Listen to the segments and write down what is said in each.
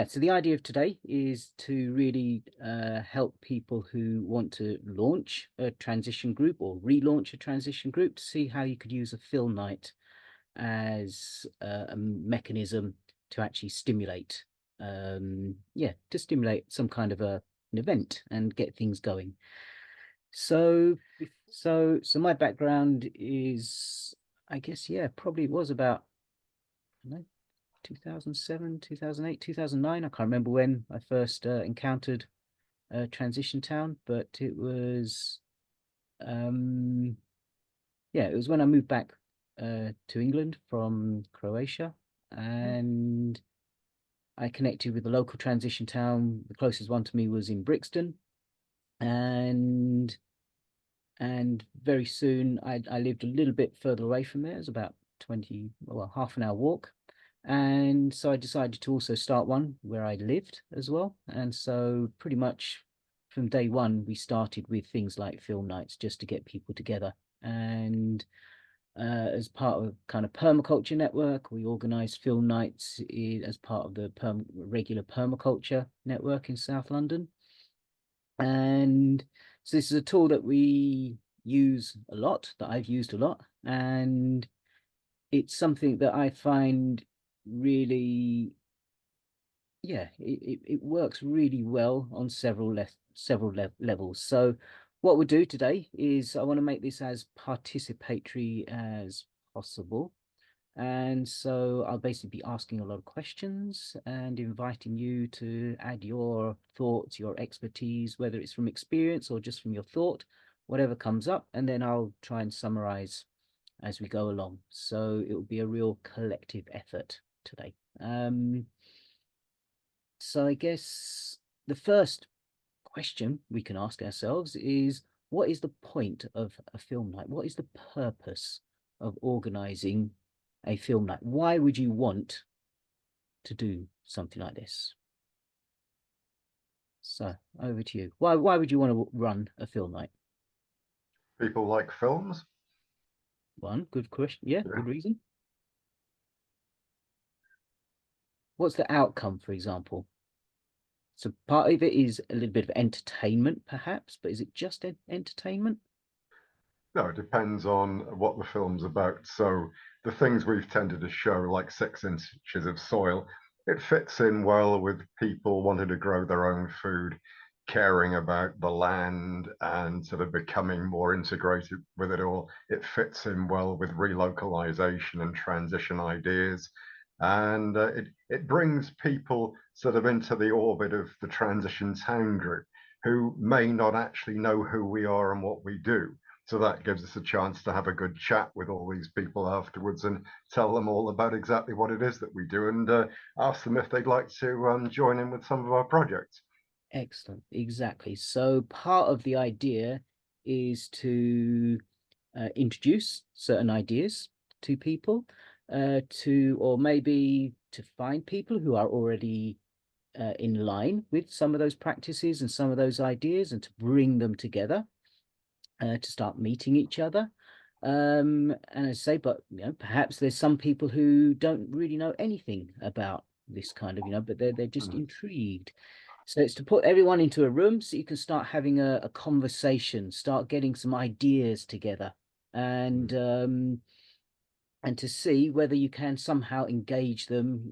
yeah, so the idea of today is to really help people who want to launch a transition group or relaunch a transition group to see how you could use a film night as a mechanism to actually stimulate, yeah, to stimulate some kind of an event and get things going. So, so my background is, I guess, yeah, probably was about, I don't know, 2007, 2008, 2009. I can't remember when I first encountered Transition Town, but it was, um, yeah, it was when I moved back to England from Croatia, and I connected with the local transition town. The closest one to me was in Brixton, and very soon I lived a little bit further away from there. It was about 20, well, half an hour walk. And so I decided to also start one where I lived as well. And so pretty much from day one, we started with things like film nights just to get people together. And as part of kind of permaculture network, we organized film nights as part of the regular permaculture network in South London. And so this is a tool that we use a lot, that I've used a lot, and it's something that I find really, yeah, it works really well on several levels. So what we'll do today is I want to make this as participatory as possible. And so I'll basically be asking a lot of questions and inviting you to add your thoughts, your expertise, whether it's from experience or just from your thought, whatever comes up, and then I'll try and summarize as we go along. So it will be a real collective effort today. So I guess the first question we can ask ourselves is, what is the point of a film night? What is the purpose of organizing a film night? Why would you want to do something like this? So over to you. Why would you want to run a film night? People like films. One, good question. Yeah, Yeah. good reason. What's the outcome, for example? So part of it is a little bit of entertainment, perhaps, but is it just entertainment? No, it depends on what the film's about. So the things we've tended to show, like 6 inches of soil, it fits in well with people wanting to grow their own food, caring about the land and sort of becoming more integrated with it all. It fits in well with relocalization and transition ideas. And it brings people sort of into the orbit of the transition town group who may not actually know who we are and what we do. So that gives us a chance to have a good chat with all these people afterwards and tell them all about exactly what it is that we do and ask them if they'd like to join in with some of our projects. Excellent. Exactly. So part of the idea is to introduce certain ideas to people, or maybe to find people who are already in line with some of those practices and some of those ideas, and to bring them together to start meeting each other. And I say, but perhaps there's some people who don't really know anything about this kind of, but they're just Mm. intrigued. So it's to put everyone into a room so you can start having a conversation, start getting some ideas together, and um, and to see whether you can somehow engage them,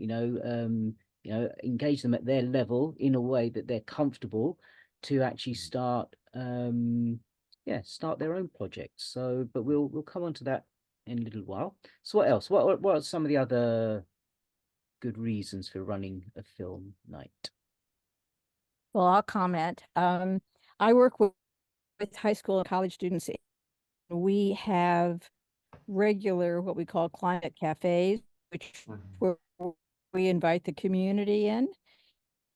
engage them at their level in a way that they're comfortable to actually start, yeah, start their own projects. So, but we'll come on to that in a little while. So, what else? What are some of the other good reasons for running a film night? Well, I'll comment. I work with high school and college students. We have regular, what we call climate cafes, which Mm. where we invite the community in.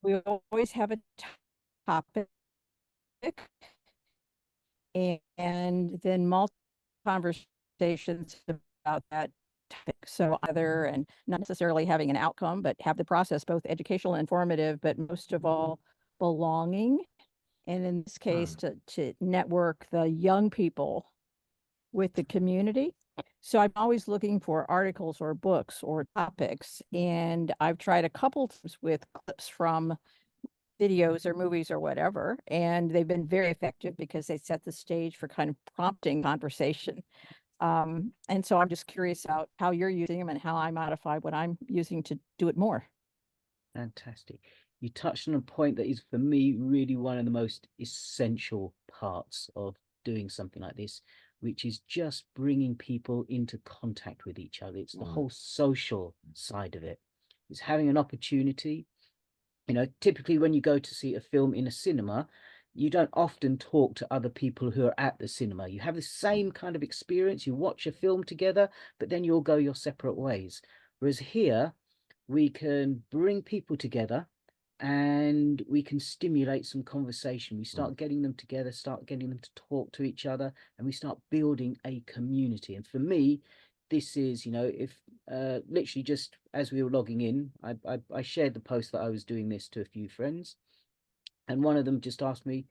We always have a topic and then multiple conversations about that topic. So either, and not necessarily having an outcome, but have the process both educational and informative, but most of all, belonging. And in this case, Mm. to network the young people with the community. So I'm always looking for articles or books or topics, and I've tried a couple times with clips from videos or movies or whatever, and they've been very effective because they set the stage for kind of prompting conversation. And so I'm just curious about how you're using them and how I modify what I'm using to do it more. Fantastic. You touched on a point that is, for me, really one of the most essential parts of doing something like this, which is just bringing people into contact with each other. It's the whole social side of it. It's having an opportunity. Typically when you go to see a film in a cinema, you don't often talk to other people who are at the cinema. You have the same kind of experience. You watch a film together, but then you'll go your separate ways. Whereas here, we can bring people together and we can stimulate some conversation. We start getting them together, start getting them to talk to each other, and we start building a community. And for me, this is, if literally just as we were logging in, I shared the post that I was doing this to a few friends, and one of them just asked me,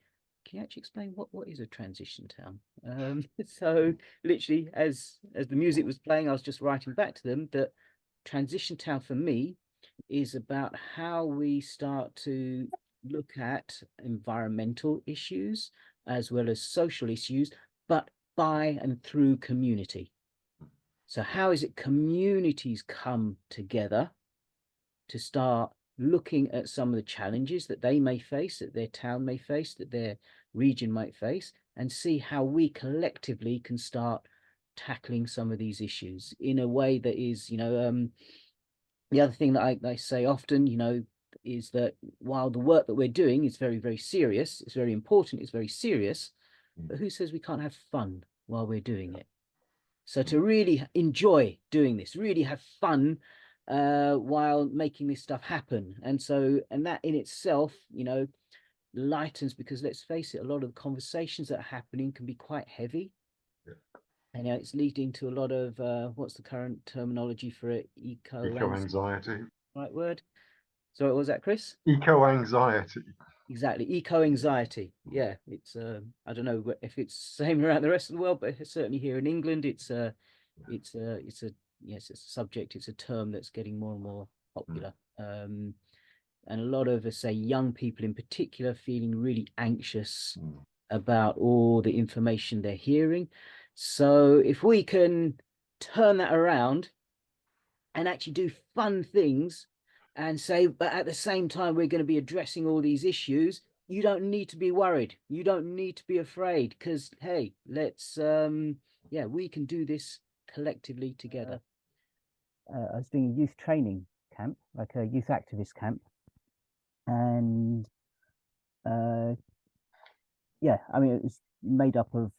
can you actually explain what is a transition town? So literally as the music was playing, I was just writing back to them that transition town for me is about how we start to look at environmental issues as well as social issues, but by and through community. So how is it communities come together to start looking at some of the challenges that they may face, that their town may face, that their region might face, and see how we collectively can start tackling some of these issues in a way that is, the other thing that I say often, is that while the work that we're doing is very, very serious, it's very important, it's very serious, but who says we can't have fun while we're doing it? So to really enjoy doing this, really have fun while making this stuff happen. And that in itself, lightens, because let's face it, a lot of the conversations that are happening can be quite heavy. Yeah. And it's leading to a lot of what's the current terminology for it? Eco-anxiety. Right word? So what was that, Chris? Eco-anxiety. Exactly, eco-anxiety. Yeah, it's I don't know if it's the same around the rest of the world, but certainly here in England, it's a yes, it's a subject, it's a term that's getting more and more popular. And a lot of us, say young people in particular, feeling really anxious about all the information they're hearing. So if we can turn that around and actually do fun things and say, but at the same time, we're going to be addressing all these issues, you don't need to be worried. You don't need to be afraid, because, hey, let's, we can do this collectively together. I was doing a youth training camp, like a youth activist camp. And I mean, it was made up of,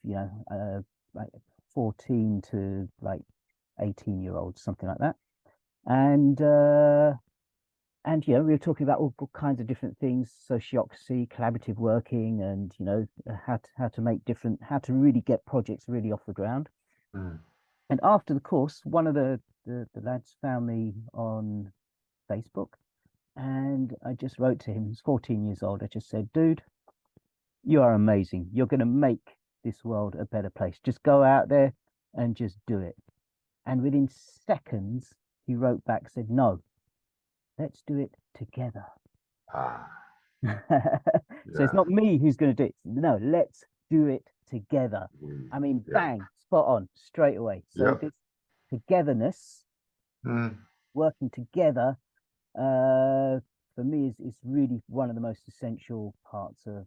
like 14 to like 18-year-olds, something like that. And we were talking about all kinds of different things: sociocracy, collaborative working, and how to really get projects really off the ground. And after the course, one of the lads found me on Facebook, and I just wrote to him. He's 14 years old. I just said, dude, you are amazing. You're going to make this world a better place. Just go out there and just do it. And within seconds, he wrote back, said, no, let's do it together. So it's not me who's going to do it. No, let's do it together. I mean, bang, spot on, straight away. So this togetherness, working together, for me is really one of the most essential parts of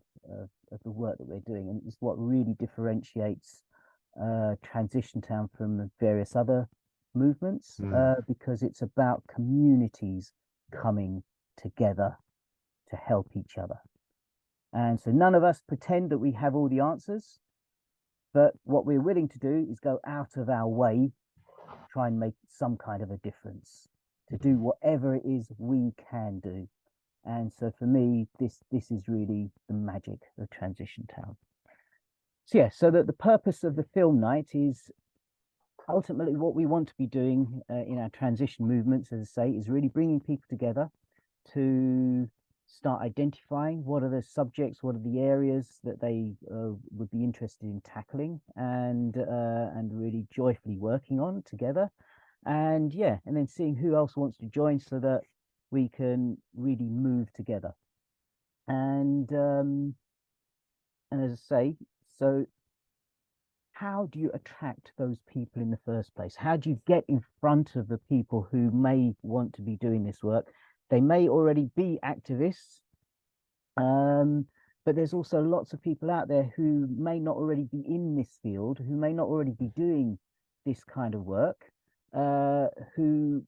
the work that we're doing, and it's what really differentiates Transition Town from various other movements, because it's about communities coming together to help each other. And so none of us pretend that we have all the answers, but what we're willing to do is go out of our way, try and make some kind of a difference, to do whatever it is we can do. And so for me, this is really the magic of Transition Town. So yeah, so that the purpose of the film night is ultimately what we want to be doing in our transition movements, as I say, is really bringing people together to start identifying what are the subjects, what are the areas that they would be interested in tackling, and really joyfully working on together. And yeah, and then seeing who else wants to join so that we can really move together. And as I say, so how do you attract those people in the first place? How do you get in front of the people who may want to be doing this work? They may already be activists, but there's also lots of people out there who may not already be in this field, who may not already be doing this kind of work, who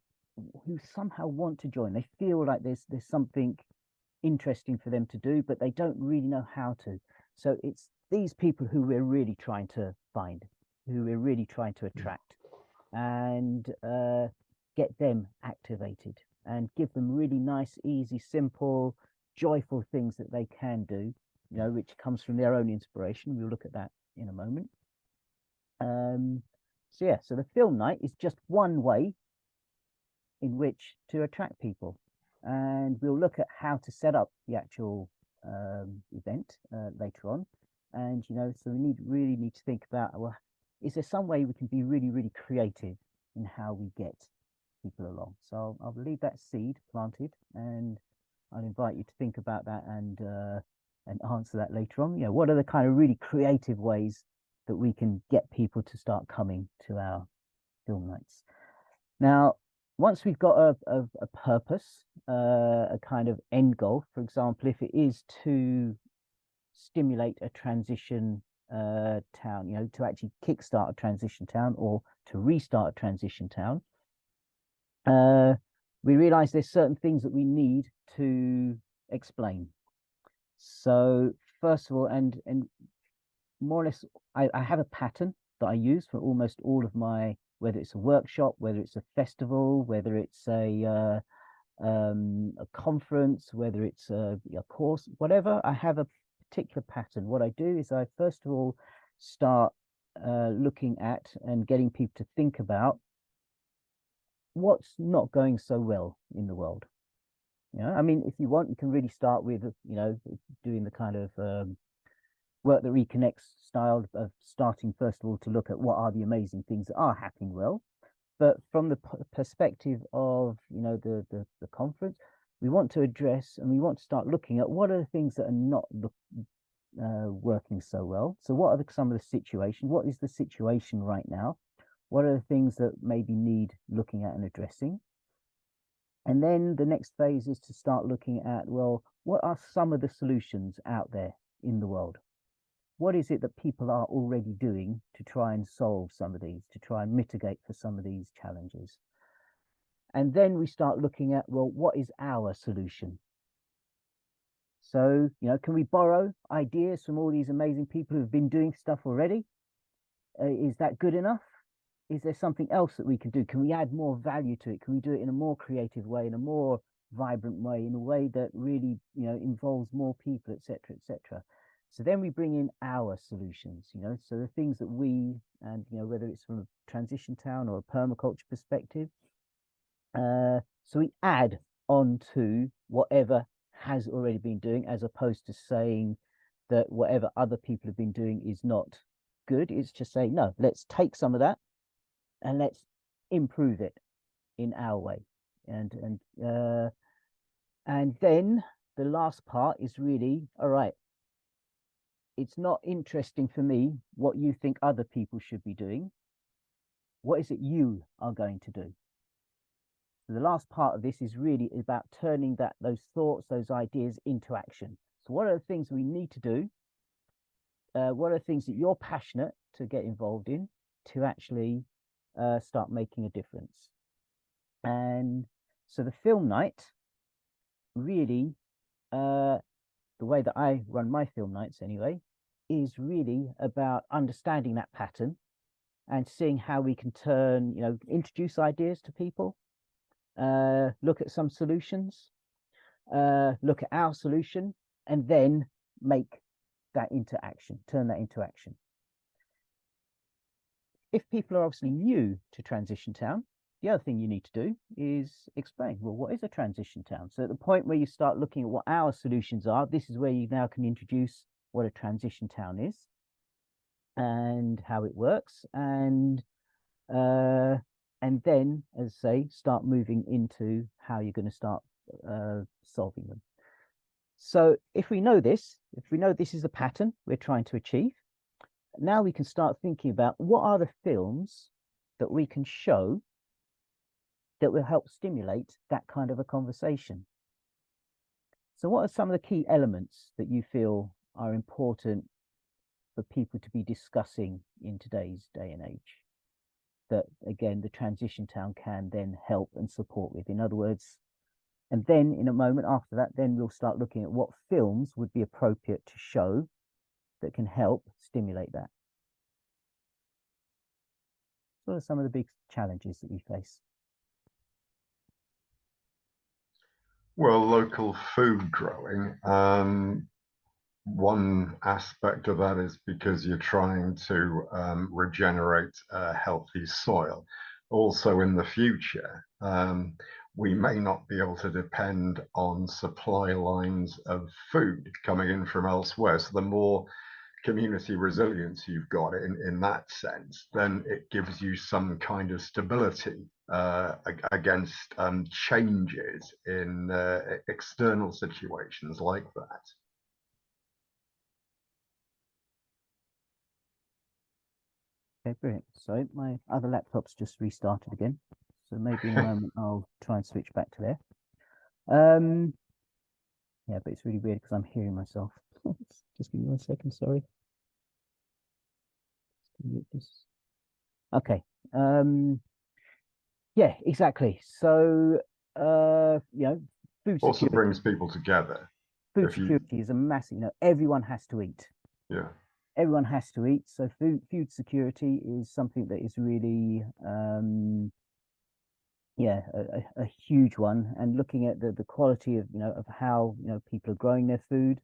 somehow want to join. They feel like there's something interesting for them to do, but they don't really know how to. So it's these people who we're really trying to find, who we're really trying to attract, and get them activated and give them really nice, easy, simple, joyful things that they can do, you know, which comes from their own inspiration. We'll look at that in a moment. So yeah, so the film night is just one way in which to attract people, and we'll look at how to set up the actual event later on. And you know, so we really need to think about, well, is there some way we can be really creative in how we get people along? So I'll leave that seed planted, and I'll invite you to think about that and answer that later on. You know, what are the kind of really creative ways that we can get people to start coming to our film nights? Now, once we've got a purpose, a kind of end goal, for example, if it is to stimulate a transition town, you know, to actually kickstart a transition town or to restart a transition town, we realize there's certain things that we need to explain. So first of all, and more or less, I have a pattern that I use for almost all of my, whether it's a workshop, whether it's a festival, whether it's a conference, whether it's a course, whatever. I have a particular pattern. What I do is I first of all start looking at and getting people to think about what's not going so well in the world. You know, I mean, if you want, you can really start with, you know, doing the kind of work that reconnects style of starting first of all to look at what are the amazing things that are happening well. But from the perspective of, you know, the conference, we want to address and we want to start looking at what are the things that are not working so well. So what are some of the situation? What is the situation right now? What are the things that maybe need looking at and addressing? And then the next phase is to start looking at, well, what are some of the solutions out there in the world? What is it that people are already doing to try and solve some of these, to try and mitigate for some of these challenges? And then we start looking at, well, what is our solution? So, you know, can we borrow ideas from all these amazing people who've been doing stuff already? Is that good enough? Is there something else that we can do? Can we add more value to it? Can we do it in a more creative way, in a more vibrant way, in a way that really, you know, involves more people, etc., etc.? So then we bring in our solutions, you know, so the things that we, and, you know, whether it's from a transition town or a permaculture perspective, so we add on to whatever has already been doing, as opposed to saying that whatever other people have been doing is not good. It's just saying, no, let's take some of that and let's improve it in our way. And then the last part is really, all right, it's not interesting for me what you think other people should be doing. What is it you are going to do? So the last part of this is really about turning those thoughts, those ideas into action. So what are the things we need to do? What are the things that you're passionate to get involved in to actually start making a difference? And so the film night, really, the way that I run my film nights anyway, is really about understanding that pattern and seeing how we can turn, you know, introduce ideas to people, look at some solutions, look at our solution, and then make that into action, turn that into action. If people are obviously new to Transition Town, the other thing you need to do is explain, well, what is a transition town? So at the point where you start looking at what our solutions are, this is where you now can introduce what a transition town is and how it works. And then, as I say, start moving into how you're going to start solving them. So if we know this is the pattern we're trying to achieve, now we can start thinking about what are the films that we can show that will help stimulate that kind of a conversation. So what are some of the key elements that you feel are important for people to be discussing in today's day and age that, again, the transition town can then help and support with? In other words, and then in a moment after that, then we'll start looking at what films would be appropriate to show that can help stimulate that. What are some of the big challenges that we face? Well, local food growing. One aspect of that is because you're trying to regenerate healthy soil. Also, in the future, we may not be able to depend on supply lines of food coming in from elsewhere. So the more community resilience you've got in that sense, then it gives you some kind of stability against changes in external situations like that. Okay, brilliant. So my other laptop's just restarted again. So maybe in a moment I'll try and switch back to there. Yeah, but it's really weird because I'm hearing myself. Just give me 1 second, sorry. Okay. Yeah, exactly. So food Also security. brings people together. Food security is a massive, everyone has to eat. Yeah. Everyone has to eat. So food security is something that is really a huge one. And looking at the quality of of how people are growing their food,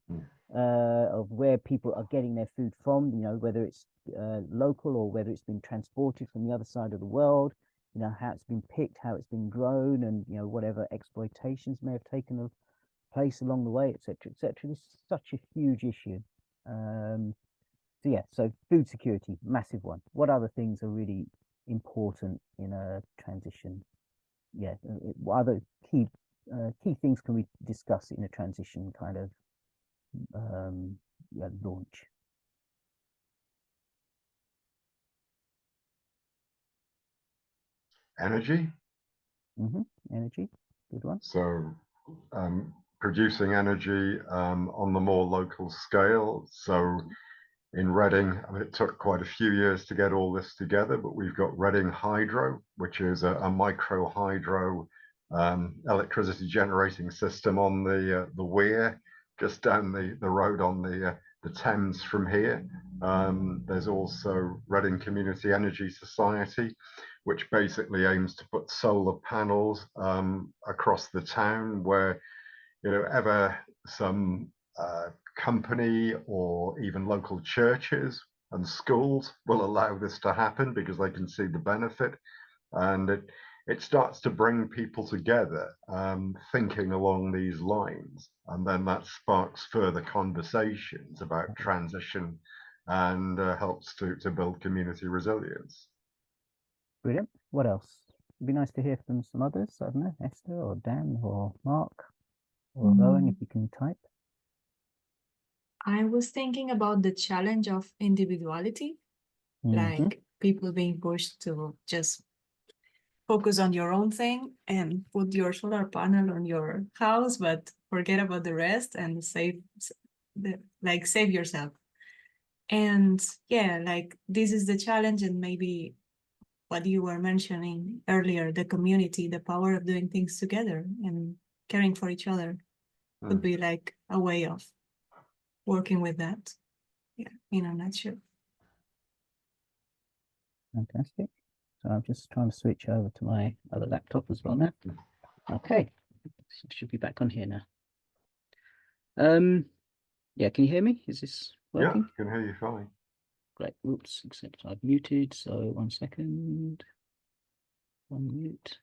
of where people are getting their food from, whether it's local or whether it's been transported from the other side of the world, how it's been picked, how it's been grown, and whatever exploitations may have taken place along the way, etc., etc. This is such a huge issue. So food security, massive one. What other things are really important in a transition? What other key things can we discuss in a transition kind of launch? Energy. Energy, good one. So producing energy on the more local scale. So in Reading, it took quite a few years to get all this together, but we've got Reading Hydro, which is a micro hydro electricity generating system on the weir, just down the road on the Thames from here. There's also Reading Community Energy Society, which basically aims to put solar panels across the town where, ever some company or even local churches and schools will allow this to happen because they can see the benefit. And it starts to bring people together thinking along these lines. And then that sparks further conversations about transition and helps to build community resilience. Brilliant. What else? It'd be nice to hear from some others. I don't know, Esther or Dan or Mark or Rowan, if you can type. I was thinking about the challenge of individuality, like people being pushed to just focus on your own thing and put your solar panel on your house, but forget about the rest and save yourself. And like this is the challenge, and maybe what you were mentioning earlier, the community, the power of doing things together and caring for each other would be like a way of working with that. Yeah, in a nutshell. Fantastic. So I'm just trying to switch over to my other laptop as well now. Okay, should be back on here now. Yeah, can you hear me? Is this working? Yeah, I can hear you fine. Great. Oops, except I've muted. So 1 second. On mute.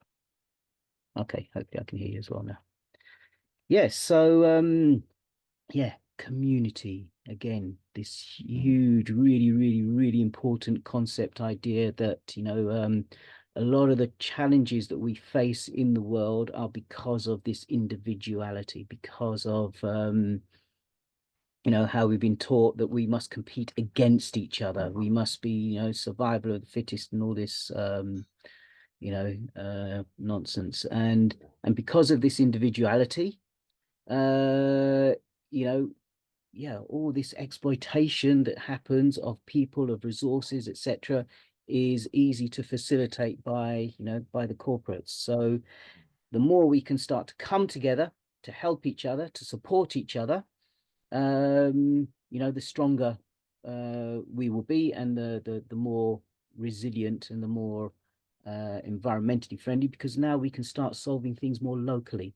Okay, hopefully I can hear you as well now. Yes, so yeah, community again, this huge, really important concept idea that, a lot of the challenges that we face in the world are because of this individuality, because of how we've been taught that we must compete against each other. We must be, survival of the fittest and all this nonsense. And because of this individuality, uh, you know, yeah, all this exploitation that happens of people, of resources, etc., is easy to facilitate by the corporates. So the more we can start to come together to help each other, to support each other, the stronger we will be, and the more resilient and the more environmentally friendly, because now we can start solving things more locally.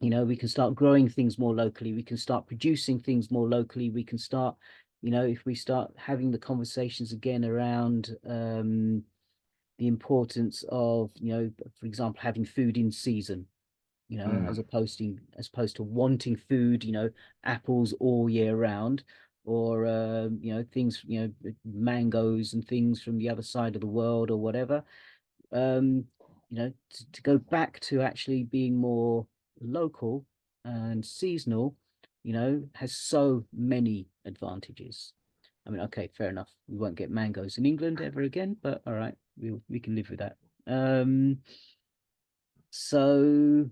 We can start growing things more locally. We can start producing things more locally. We can start, if we start having the conversations again around the importance of, for example, having food in season, as opposed to wanting food, apples all year round, or things, mangoes and things from the other side of the world or whatever. To go back to actually being more local and seasonal, has so many advantages. I mean, okay, fair enough. We won't get mangoes in England ever again, but all right, we can live with that. So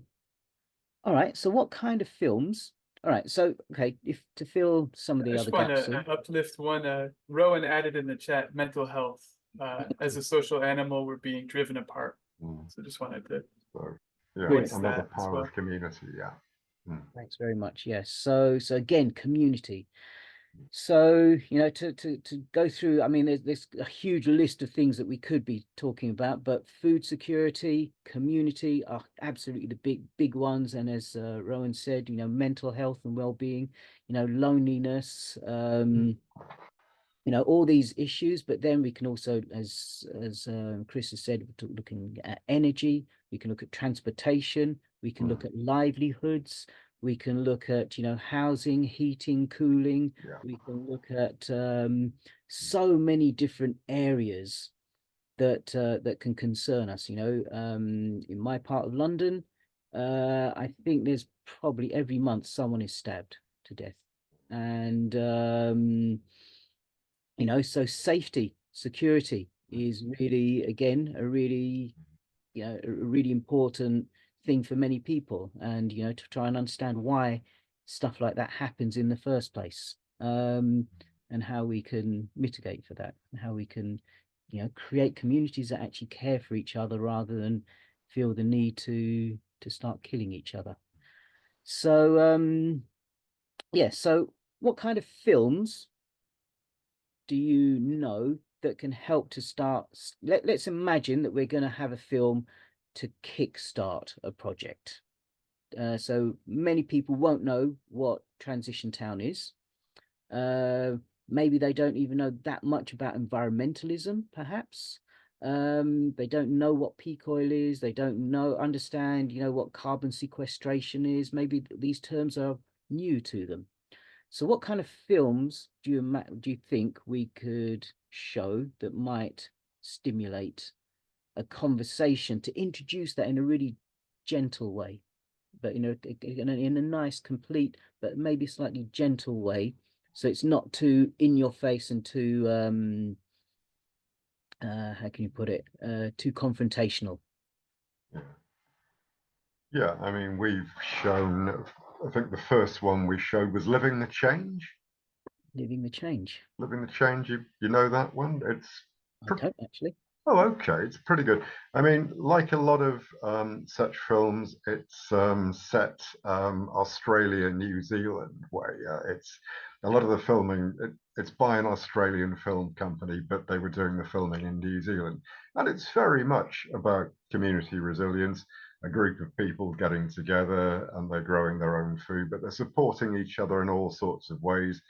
all right, so what kind of films? All right, so okay, if to fill some of the I other just want gaps to in. uplift one. Rowan added in the chat mental health. As a social animal, we're being driven apart. So just wanted to So, yeah, voice another that as power well. of community. Yeah. Thanks very much. Yes. So again, community. So, to go through, I mean, there's a huge list of things that we could be talking about, but food security, community are absolutely the big ones. And as Rowan said, mental health and well-being, loneliness, all these issues. But then we can also, as Chris has said, we're looking at energy. We can look at transportation. We can look at livelihoods. We can look at housing, heating, cooling. Yeah. We can look at so many different areas that can concern us. In my part of London, I think there's probably every month someone is stabbed to death, and so safety, security is really, again, a really important thing for many people, and to try and understand why stuff like that happens in the first place, and how we can mitigate for that, and how we can create communities that actually care for each other rather than feel the need to start killing each other. So yeah, so what kind of films do you know that can help to start? Let's imagine that we're going to have a film to kickstart a project. So many people won't know what Transition Town is. Maybe they don't even know that much about environmentalism, perhaps. They don't know what peak oil is. They don't understand, what carbon sequestration is. Maybe these terms are new to them. So what kind of films do you think we could show that might stimulate a conversation to introduce that in a really gentle way, but in a nice, complete, but maybe slightly gentle way, so it's not too in your face and too how can you put it, too confrontational. Yeah, I mean, we've shown, I think the first one we showed was Living the Change. Living the Change. Living the Change, you know that one? I don't actually. Oh, okay, it's pretty good. I mean, like a lot of such films, it's set Australia, New Zealand way. It's a lot of the filming. It's by an Australian film company, but they were doing the filming in New Zealand, and it's very much about community resilience. A group of people getting together and they're growing their own food, but they're supporting each other in all sorts of ways.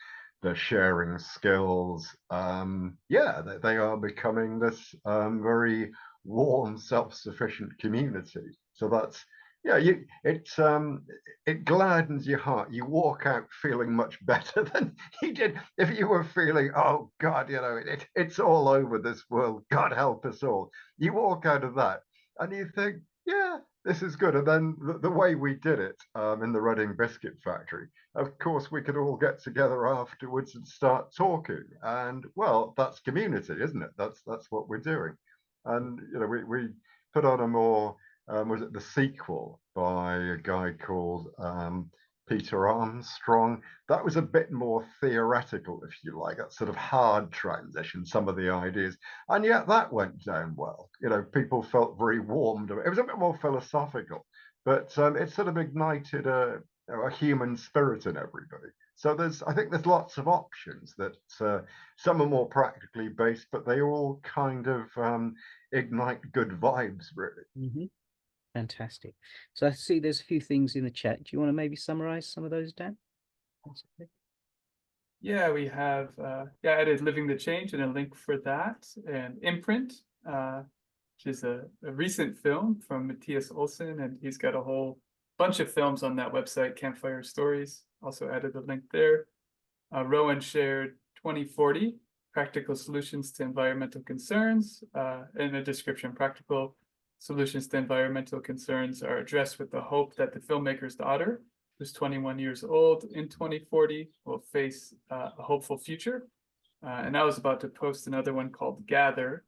They're sharing skills. Yeah, they are becoming this very warm, self-sufficient community. So that's, yeah, it gladdens your heart. You walk out feeling much better than you did if you were feeling, oh God, it's all over this world. God help us all. You walk out of that and you think, yeah, this is good. And then the way we did it in the Reading Biscuit Factory, of course, we could all get together afterwards and start talking. And well, that's community, isn't it? That's what we're doing. And we put on a more was it the sequel by a guy called Peter Armstrong? That was a bit more theoretical, if you like, that sort of hard transition, some of the ideas, and yet that went down well. People felt very warmed. It was a bit more philosophical, but it sort of ignited a human spirit in everybody. So I think there's lots of options that some are more practically based, but they all kind of ignite good vibes, really. Mm-hmm. Fantastic. So I see there's a few things in the chat. Do you want to maybe summarize some of those, Dan? Yeah, we have added Living the Change and a link for that, and Imprint, which is a recent film from Matthias Olsen, and he's got a whole bunch of films on that website, Campfire Stories. Also added a link there. Rowan shared 2040, Practical Solutions to Environmental Concerns, in the description. Practical solutions to environmental concerns are addressed with the hope that the filmmaker's daughter, who's 21 years old in 2040, will face a hopeful future. And I was about to post another one called Gather,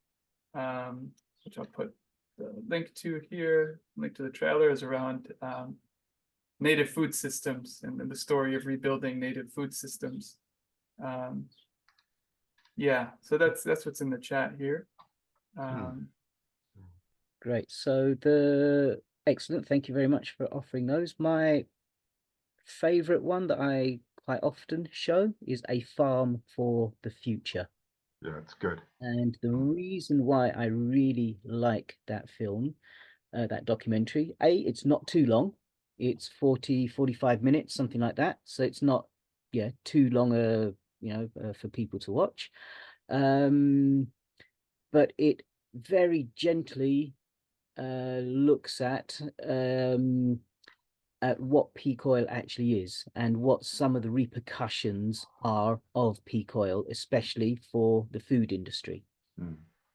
which I'll put the link to here. Link to the trailer is around native food systems and the story of rebuilding native food systems. Yeah, so that's what's in the chat here. Great. So excellent. Thank you very much for offering those. My favorite one that I quite often show is A Farm for the Future. Yeah, it's good. And the reason why I really like that film, that documentary, it's not too long. It's 45 minutes, something like that. So it's not, too long, for people to watch. But it very gently looks at what peak oil actually is and what some of the repercussions are of peak oil, especially for the food industry.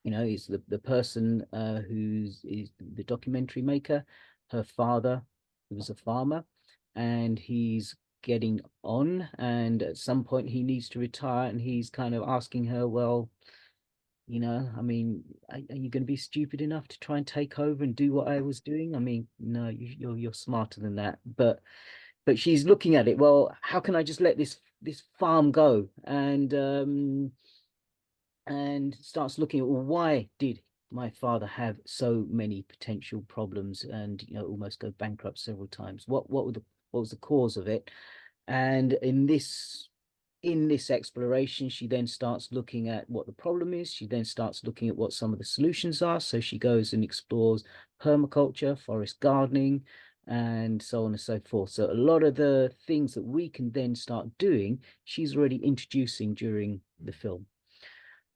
Is the person is the documentary maker, her father, who was a farmer, and he's getting on, and at some point he needs to retire, and he's kind of asking her, well, I mean, are you going to be stupid enough to try and take over and do what I was doing? I mean, no, you're smarter than that. But she's looking at it. Well, how can I just let this farm go? And starts looking at, well, why did my father have so many potential problems and almost go bankrupt several times? What was the cause of it? And in this exploration, she then starts looking at what the problem is. She then starts looking at what some of the solutions are. So she goes and explores permaculture, forest gardening, and so on and so forth. So a lot of the things that we can then start doing, she's already introducing during the film.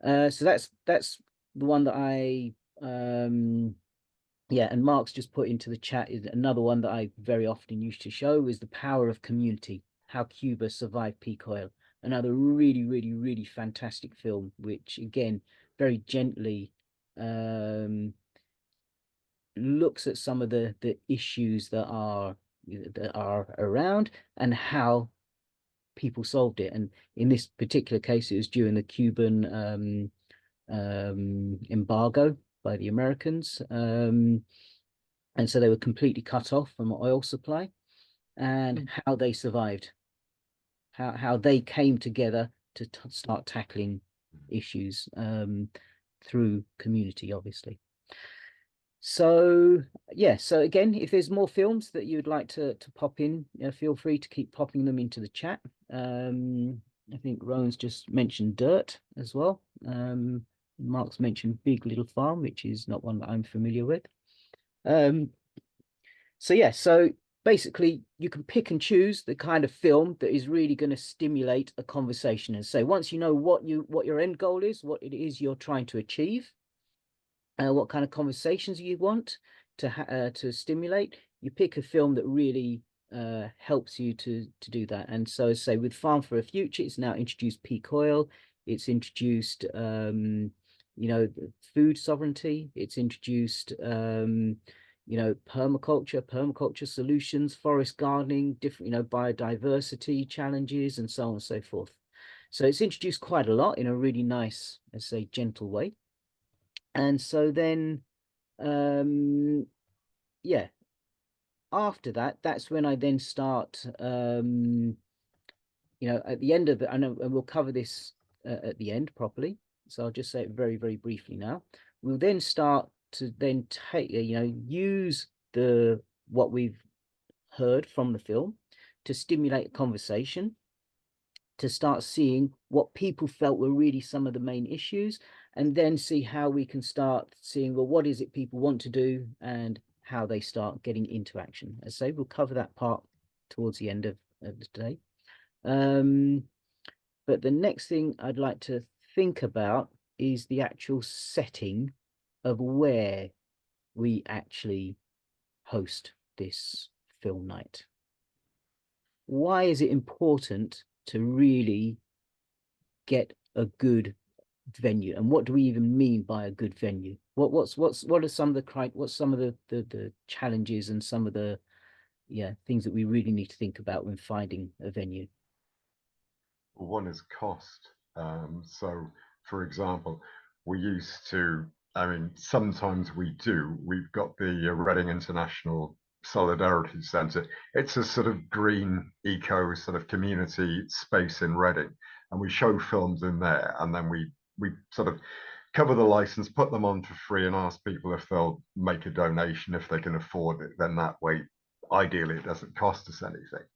So that's the one that I and Mark's just put into the chat is another one that I very often used to show is The Power of Community, How Cuba Survived Peak Oil. Another really, really, really fantastic film, which again, very gently looks at some of the issues that are around and how people solved it. And in this particular case, it was during the Cuban embargo by the Americans. And so they were completely cut off from oil supply, and how they survived, how they came together to start tackling issues through community, obviously. So so again, if there's more films that you'd like to pop in, feel free to keep popping them into the chat. I think Rowan's just mentioned Dirt as well. Mark's mentioned Big Little Farm, which is not one that I'm familiar with. So basically you can pick and choose the kind of film that is really going to stimulate a conversation. And so once you know what your end goal is, what it is you're trying to achieve, what kind of conversations you want to stimulate. You pick a film that really helps you to do that. And so, say with Farm for a Future, it's now introduced peak oil. It's introduced, food sovereignty. It's introduced, permaculture solutions, forest gardening, different, biodiversity challenges, and so on and so forth. So it's introduced quite a lot in a really nice, let's say, gentle way. And so then, yeah, after that, that's when I then start, at the end of it, and we'll cover this at the end properly. So I'll just say it very, very briefly now. We'll then start to then take, use what we've heard from the film to stimulate a conversation, to start seeing what people felt were really some of the main issues, and then see how we can start seeing, well, what is it people want to do and how they start getting into action. As I say, we'll cover that part towards the end of today. But the next thing I'd like to think about is the actual setting of where we actually host this film night. Why is it important to really get a good venue, and what do we even mean by a good venue? What are some of the challenges and some of the things that we really need to think about when finding a venue? One is cost. So, for example, we used to, I mean, sometimes we've got the Reading International Solidarity Centre. It's a sort of green eco sort of community space in Reading, and we show films in there, and then we sort of cover the license, put them on for free, and ask people if they'll make a donation if they can afford it. Then that way, ideally, it doesn't cost us anything.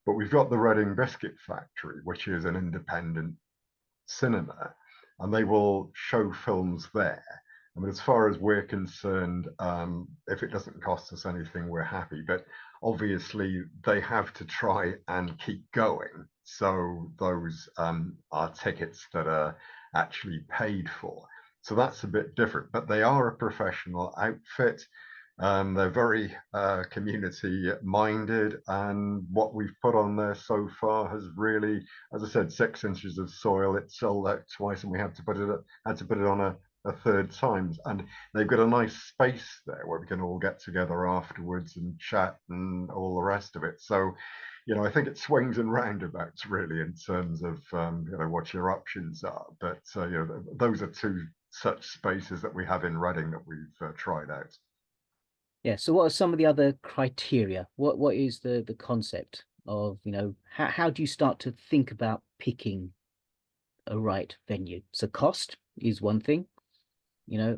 But we've got the Reading Biscuit Factory, which is an independent cinema, and they will show films there. I mean, as far as we're concerned, if it doesn't cost us anything, we're happy. But obviously, they have to try and keep going. So those are tickets that are actually paid for. So that's a bit different. But they are a professional outfit. They're very community minded, and what we've put on there so far has really, as I said, 6 inches of soil. It sold out twice, and we had to put it on a third time. And they've got a nice space there where we can all get together afterwards and chat and all the rest of it. So, I think it swings and roundabouts really in terms of what your options are. But those are two such spaces that we have in Reading that we've tried out. Yeah. So what are some of the other criteria? What is the concept of, how do you start to think about picking a right venue? So cost is one thing.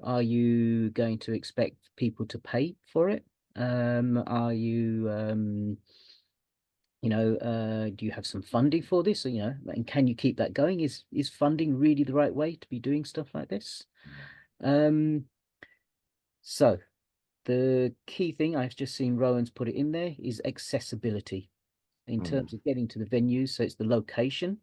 Are you going to expect people to pay for it? Are you do you have some funding for this? So, and can you keep that going? Is funding really the right way to be doing stuff like this? So the key thing, I've just seen Rowan's put it in there, is accessibility in terms of getting to the venues. So it's the location,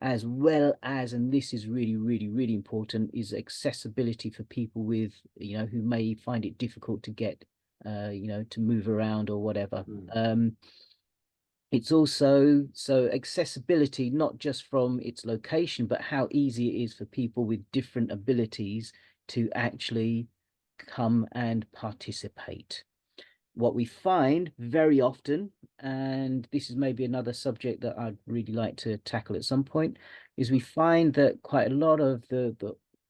as well as, and this is really, really, really important, is accessibility for people with, who may find it difficult to get, to move around or whatever. It's also, so accessibility, not just from its location, but how easy it is for people with different abilities to actually come and participate. What we find very often, and this is maybe another subject that I'd really like to tackle at some point, is we find that quite a lot of the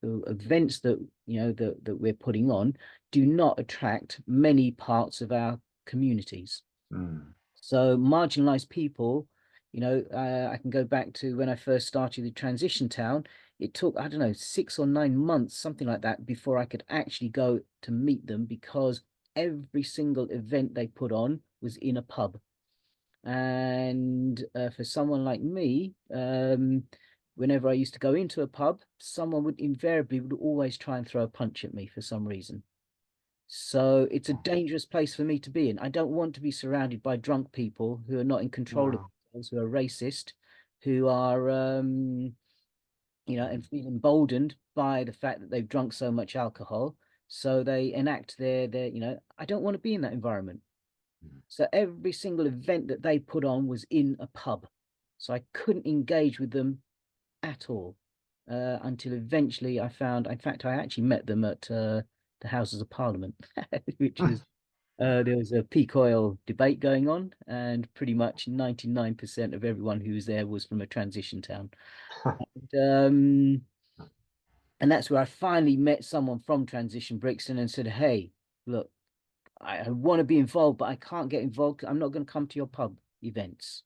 events that that we're putting on do not attract many parts of our communities. So marginalized people, I can go back to when I first started the transition town. It took, I don't know, 6 or 9 months, something like that, before I could actually go to meet them, because every single event they put on was in a pub. And for someone like me, whenever I used to go into a pub, someone would always try and throw a punch at me for some reason. So it's a dangerous place for me to be in. I don't want to be surrounded by drunk people who are not in control of themselves, who are racist, who are, and feel emboldened by the fact that they've drunk so much alcohol. So they enact their, I don't want to be in that environment. So every single event that they put on was in a pub. So I couldn't engage with them at all until eventually I found, in fact, I actually met them at the Houses of Parliament, which was, there was a peak oil debate going on, and pretty much 99% of everyone who was there was from a transition town. And, and that's where I finally met someone from Transition Brixton and said, hey, look, I want to be involved, but I can't get involved. I'm not going to come to your pub events.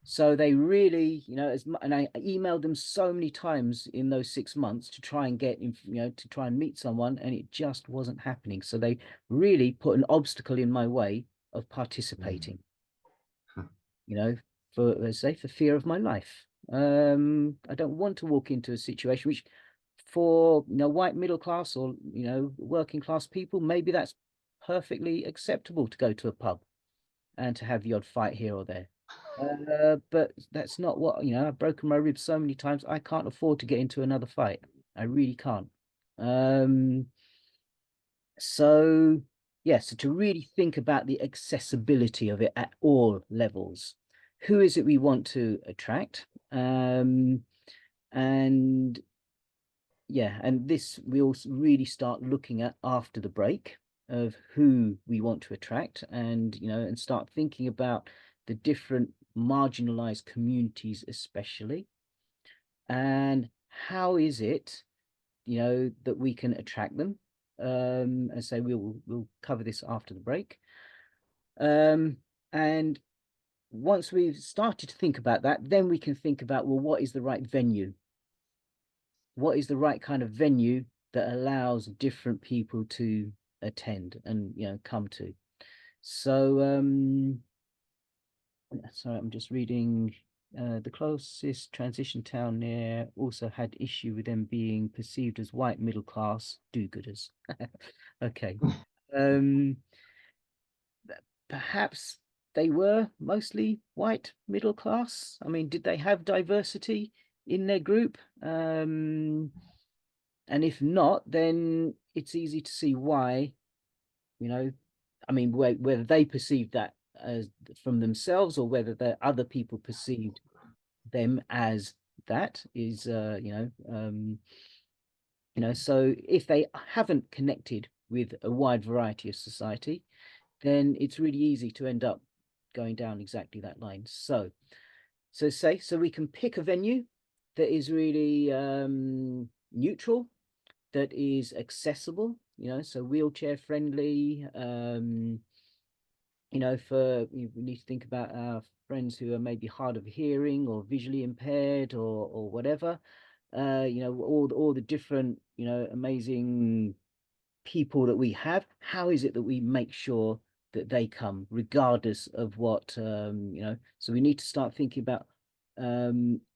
So they really, and I emailed them so many times in those 6 months to try and get, to try and meet someone, and it just wasn't happening. So they really put an obstacle in my way of participating, for, let's say, for fear of my life. I don't want to walk into a situation which for, white middle class or, working class people, maybe that's perfectly acceptable to go to a pub and to have the odd fight here or there. But that's not what, I've broken my ribs so many times. I can't afford to get into another fight. I really can't. So yeah, so to really think about the accessibility of it at all levels. Who is it we want to attract? And yeah, and this we'll really start looking at after the break of who we want to attract, and and start thinking about the different marginalized communities especially, and how is it that we can attract them. And so we'll cover this after the break. And once we've started to think about that, then we can think about, well, what is the right venue? What is the right kind of venue that allows different people to attend and come to? So sorry, I'm just reading. The closest transition town near also had issue with them being perceived as white middle class do-gooders. Okay. Um, Perhaps they were mostly white middle class. I mean, did they have diversity in their group? And if not, then it's easy to see why, I mean, whether they perceived that as from themselves or whether the other people perceived them as that is, so if they haven't connected with a wide variety of society, then it's really easy to end up going down exactly that line. So we can pick a venue that is really neutral, that is accessible, so wheelchair friendly. We need to think about our friends who are maybe hard of hearing or visually impaired or whatever. All the different, amazing people that we have. How is it that we make sure that they come, regardless of what, so we need to start thinking about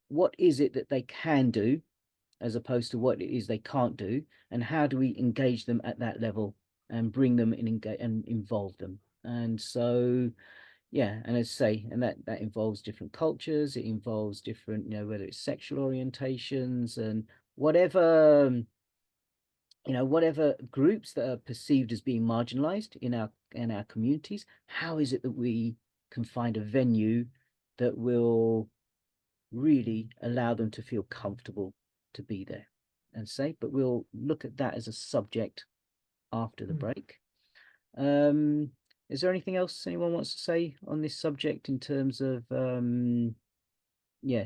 what is it that they can do as opposed to what it is they can't do, and how do we engage them at that level and bring them in and involve them. And so yeah, and as I say, and that involves different cultures, it involves different, whether it's sexual orientations and whatever, whatever groups that are perceived as being marginalized in our communities. How is it that we can find a venue that will really allow them to feel comfortable to be there and safe? But we'll look at that as a subject after the break. Is there anything else anyone wants to say on this subject in terms of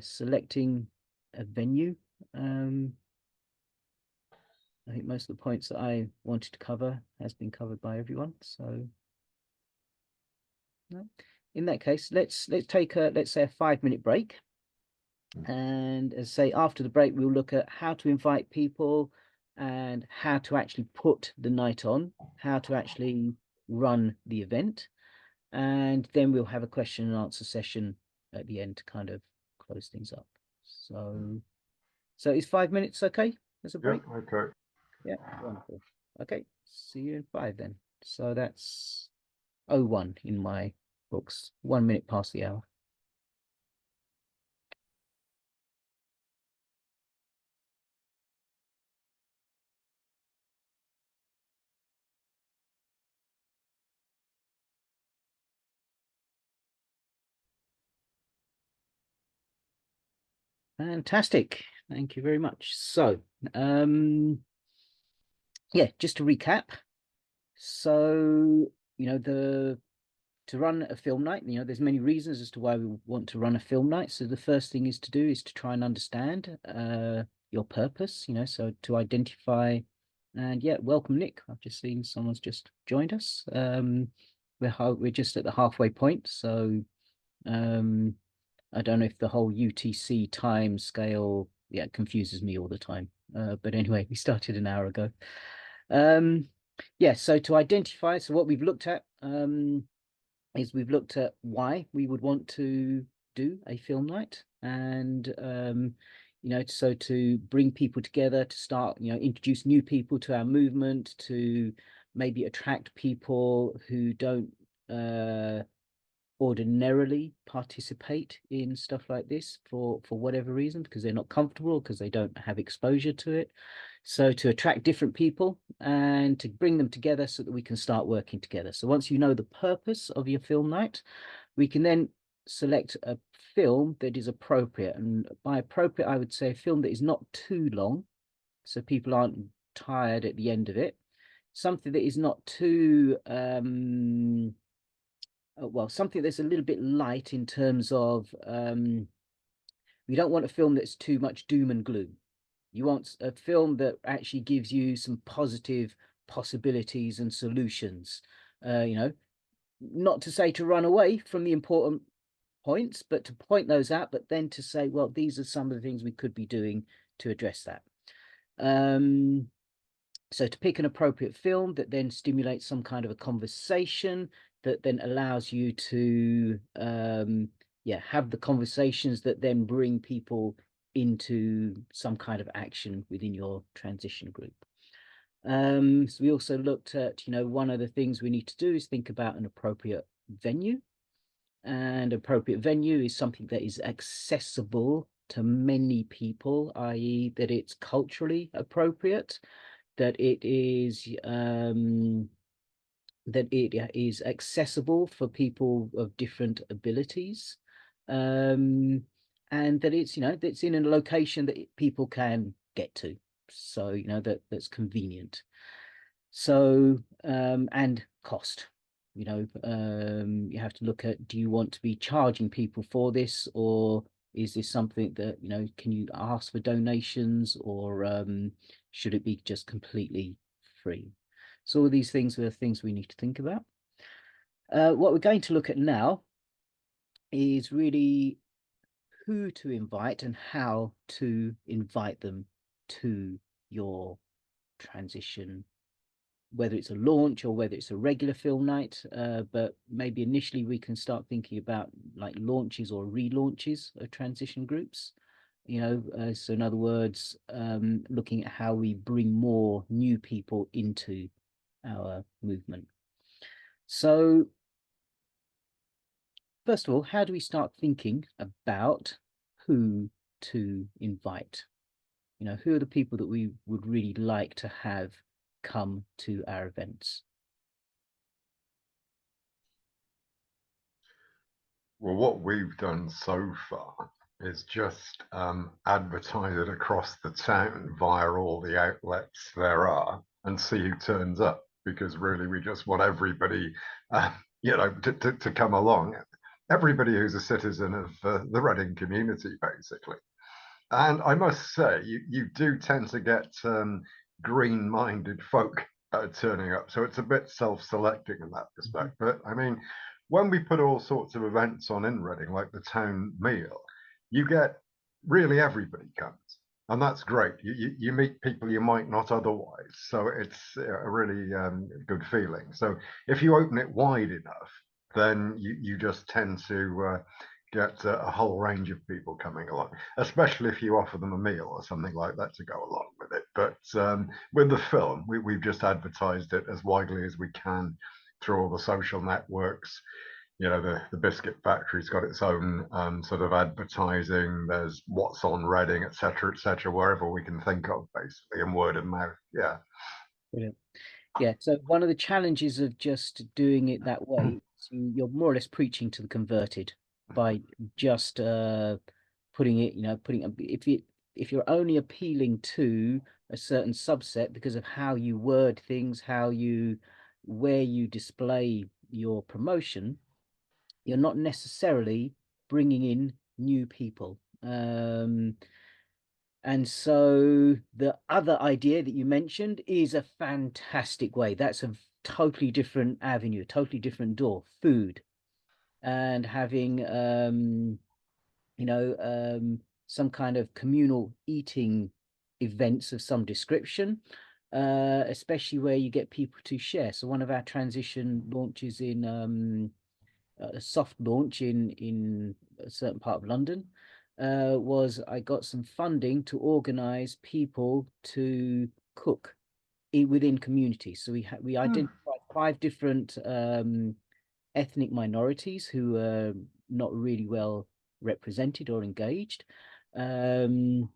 selecting a venue? I think most of the points that I wanted to cover has been covered by everyone. So no. In that case, let's take let's say a 5-minute break. And as I say, after the break, we'll look at how to invite people and how to actually put the night on, how to actually run the event. And then we'll have a question and answer session at the end to kind of close things up. So is 5 minutes okay as a break? Yeah, okay. Yeah, wonderful. Okay, see you in 5 then. So that's 01 in my books, 1 minute past the hour. Fantastic. Thank you very much. So, yeah, just to recap. So, to run a film night, there's many reasons as to why we want to run a film night. So the first thing is to try and understand your purpose, so to identify, and yeah, welcome, Nick. I've just seen someone's just joined us. We're just at the halfway point, so I don't know if the whole UTC time scale, yeah, confuses me all the time. But anyway, we started an hour ago. Yeah, so to identify, so what we've looked at is we've looked at why we would want to do a film night, and so to bring people together, to start, introduce new people to our movement, to maybe attract people who don't ordinarily participate in stuff like this for whatever reason, because they're not comfortable, because they don't have exposure to it. So to attract different people and to bring them together so that we can start working together. So once you know the purpose of your film night, we can then select a film that is appropriate. And by appropriate, I would say a film that is not too long, so people aren't tired at the end of it. Something that is not too well, something that's a little bit light in terms of we don't want a film that's too much doom and gloom. You want a film that actually gives you some positive possibilities and solutions. Not to say to run away from the important points, but to point those out, but then to say, well, these are some of the things we could be doing to address that. So to pick an appropriate film that then stimulates some kind of a conversation that then allows you to have the conversations that then bring people into some kind of action within your transition group. So we also looked at, one of the things we need to do is think about an appropriate venue. And appropriate venue is something that is accessible to many people, i.e. that it's culturally appropriate, that it is accessible for people of different abilities, and that it's that's in a location that people can get to, so that's convenient. So and cost, you have to look at, do you want to be charging people for this, or is this something that can you ask for donations, or should it be just completely free? So all these things are things we need to think about. What we're going to look at now is really who to invite and how to invite them to your transition, whether it's a launch or whether it's a regular film night. But maybe initially we can start thinking about like launches or relaunches of transition groups. So in other words, looking at how we bring more new people into our movement. So first of all, how do we start thinking about who to invite? Who are the people that we would really like to have come to our events? Well, what we've done so far is just advertise it across the town via all the outlets there are and see who turns up, because really we just want everybody, to come along. Everybody who's a citizen of the Reading community, basically. And I must say, you do tend to get green-minded folk turning up. So it's a bit self-selecting in that respect. But I mean, when we put all sorts of events on in Reading, like the town meal, you get really everybody comes. And that's great. You meet people you might not otherwise. So it's a really good feeling. So if you open it wide enough, then you just tend to get a whole range of people coming along, especially if you offer them a meal or something like that to go along with it. But with the film, we've just advertised it as widely as we can through all the social networks. The Biscuit Factory's got its own sort of advertising. There's What's on Reading, etc., wherever we can think of, basically, and word of mouth. Yeah. Brilliant. Yeah, so one of the challenges of just doing it that way is you're more or less preaching to the converted by just putting it, if you're only appealing to a certain subset because of how you word things, where you display your promotion, you're not necessarily bringing in new people. And so the other idea that you mentioned is a fantastic way. That's a totally different avenue, totally different door, food, and having some kind of communal eating events of some description, especially where you get people to share. So one of our transition launches in a soft launch in a certain part of London was I got some funding to organize people to cook within communities. So we identified 5 different ethnic minorities who are not really well represented or engaged. And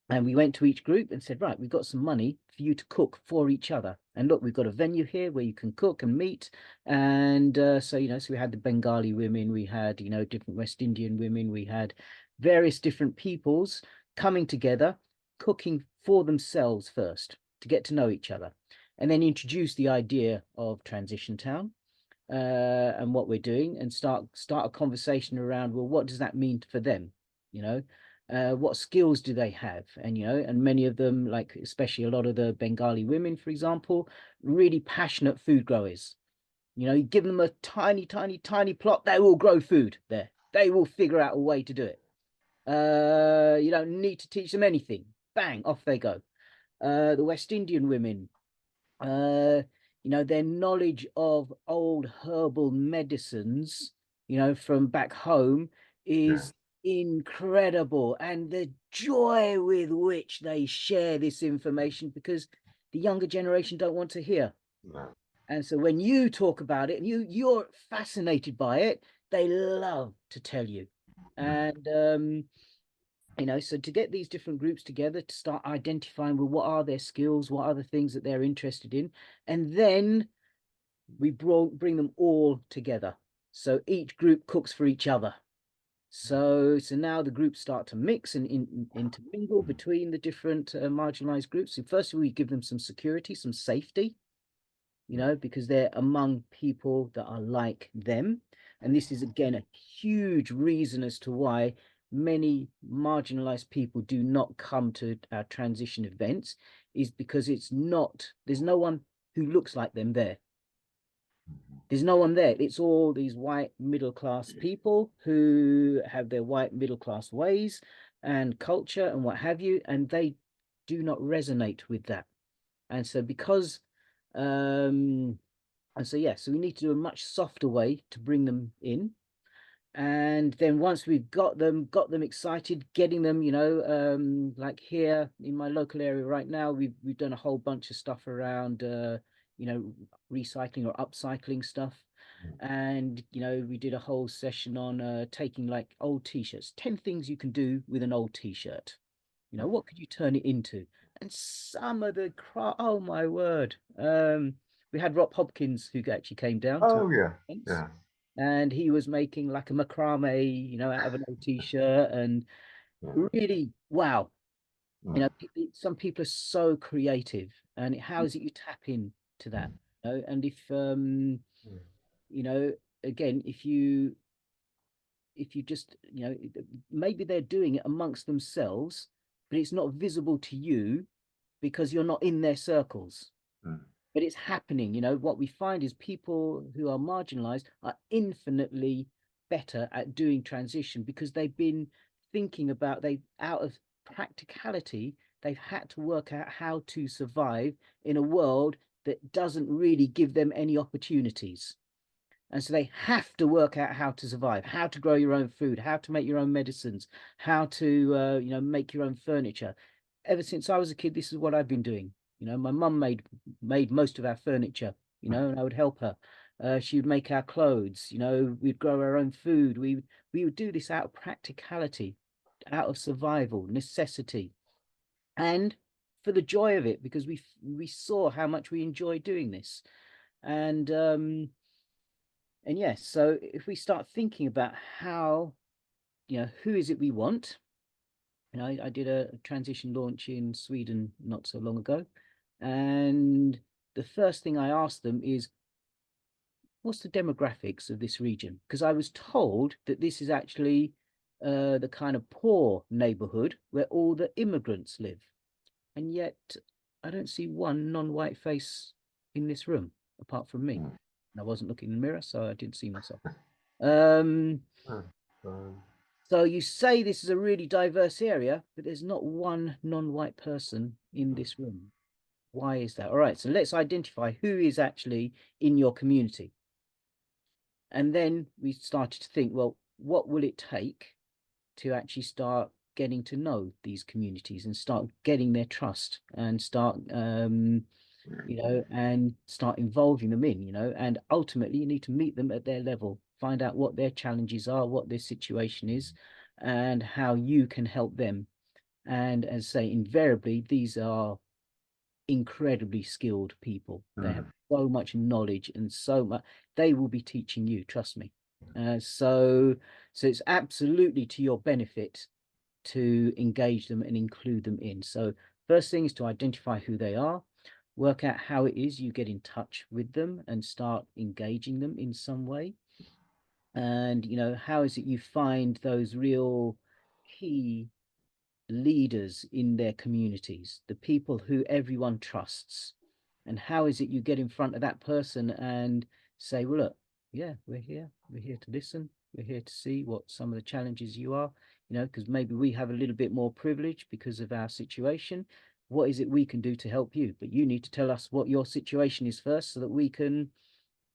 we went to each group and said, right, we've got some money for you to cook for each other. And look, we've got a venue here where you can cook and meet. And so we had the Bengali women, we had, different West Indian women, we had various different peoples coming together, cooking for themselves first to get to know each other, and then introduce the idea of Transition Town and what we're doing, and start a conversation around, well, what does that mean for them? What skills do they have? And and many of them, like especially a lot of the Bengali women, for example, really passionate food growers. You give them a tiny, tiny, tiny plot, they will grow food there. They will figure out a way to do it. You don't need to teach them anything. Bang, off they go. The West Indian women, their knowledge of old herbal medicines, from back home is incredible. And the joy with which they share this information, because the younger generation don't want to hear. No. And so when you talk about it and you're fascinated by it, they love to tell you. And so to get these different groups together to start identifying, well, what are their skills, what are the things that they're interested in, and then we bring them all together. So each group cooks for each other. So now the groups start to mix and intermingle between the different marginalized groups. So first we give them some security, some safety, because they're among people that are like them. And this is, again, a huge reason as to why many marginalized people do not come to our transition events, is because there's no one who looks like them there. There's no one there. It's all these white middle-class people who have their white middle-class ways and culture and what have you, and they do not resonate with that. And so so we need to do a much softer way to bring them in. And then once we've got them excited, getting them, like here in my local area right now, we've done a whole bunch of stuff around, recycling or upcycling stuff. And, we did a whole session on taking like old t-shirts, 10 things you can do with an old t-shirt. What could you turn it into? And some of the oh my word. We had Rob Hopkins who actually came down Oh, to yeah. and he was making like a macrame, out of an old t-shirt, and really, wow. Some people are so creative, and how is it you tap into that? And if again, if you just, maybe they're doing it amongst themselves, but it's not visible to you because you're not in their circles. But it's happening. What we find is people who are marginalized are infinitely better at doing transition because they've been thinking about, out of practicality, they've had to work out how to survive in a world that doesn't really give them any opportunities. And so they have to work out how to survive, how to grow your own food, how to make your own medicines, how to make your own furniture. Ever since I was a kid, this is what I've been doing. My mum made most of our furniture, and I would help her. She would make our clothes, we'd grow our own food. We would do this out of practicality, out of survival, necessity, and for the joy of it, because we saw how much we enjoy doing this. And yes, so if we start thinking about how, who is it we want, You know, I did a transition launch in Sweden not so long ago, and the first thing I asked them is, what's the demographics of this region? Because I was told that this is actually the kind of poor neighborhood where all the immigrants live. And yet I don't see one non-white face in this room apart from me. Mm. And I wasn't looking in the mirror, so I didn't see myself. Um, so you say this is a really diverse area, but there's not one non-white person in this room. Why is that? All right, so let's identify who is actually in your community. And then we started to think, well, what will it take to actually start getting to know these communities and start getting their trust and start, you know, and start involving them in, you know, and ultimately you need to meet them at their level, find out what their challenges are, what their situation is, and how you can help them. And as I say, invariably, these are incredibly skilled people. They have so much knowledge and so much, they will be teaching you, trust me. So it's absolutely to your benefit to engage them and include them in. So first thing is to identify who they are, work out how it is you get in touch with them and start engaging them in some way. And, you know, how is it you find those real key leaders in their communities, the people who everyone trusts? And how is it you get in front of that person and say, well, look, yeah, we're here to listen, we're here to see what some of the challenges you are, you know, because maybe we have a little bit more privilege because of our situation. What is it we can do to help you? But you need to tell us what your situation is first so that we can,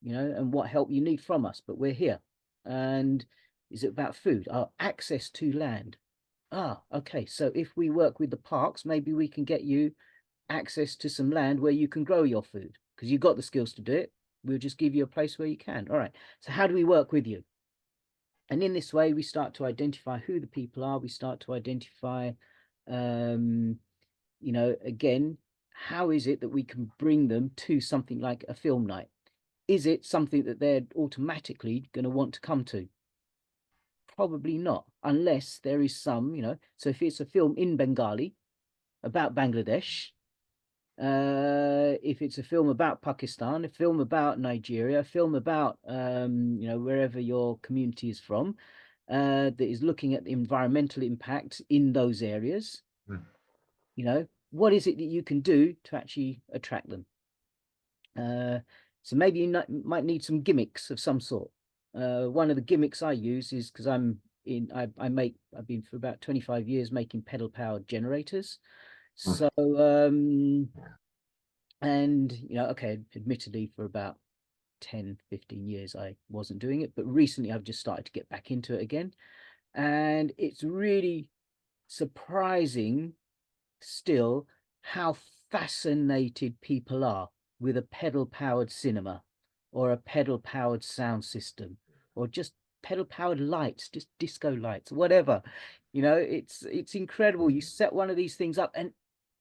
you know, and what help you need from us, but we're here. And is it about food? Access to land. Okay. So if we work with the parks, maybe we can get you access to some land where you can grow your food because you've got the skills to do it. We'll just give you a place where you can. All right. So how do we work with you? And in this way, we start to identify who the people are. We start to identify, you know, again, how is it that we can bring them to something like a film night? Is it something that they're automatically going to want to come to? Probably not, unless there is some, you know, so if it's a film in Bengali about Bangladesh, if it's a film about Pakistan, a film about Nigeria, a film about, you know, wherever your community is from, that is looking at the environmental impact in those areas, you know, what is it that you can do to actually attract them? So maybe you might need some gimmicks of some sort. One of the gimmicks I use is because I've been for about 25 years making pedal powered generators. So, and, you know, okay, admittedly for about 10, 15 years, I wasn't doing it, but recently I've just started to get back into it again. And it's really surprising still how fascinated people are with a pedal powered cinema or a pedal powered sound system or just pedal powered lights, just disco lights, whatever. You know, it's incredible. You set one of these things up and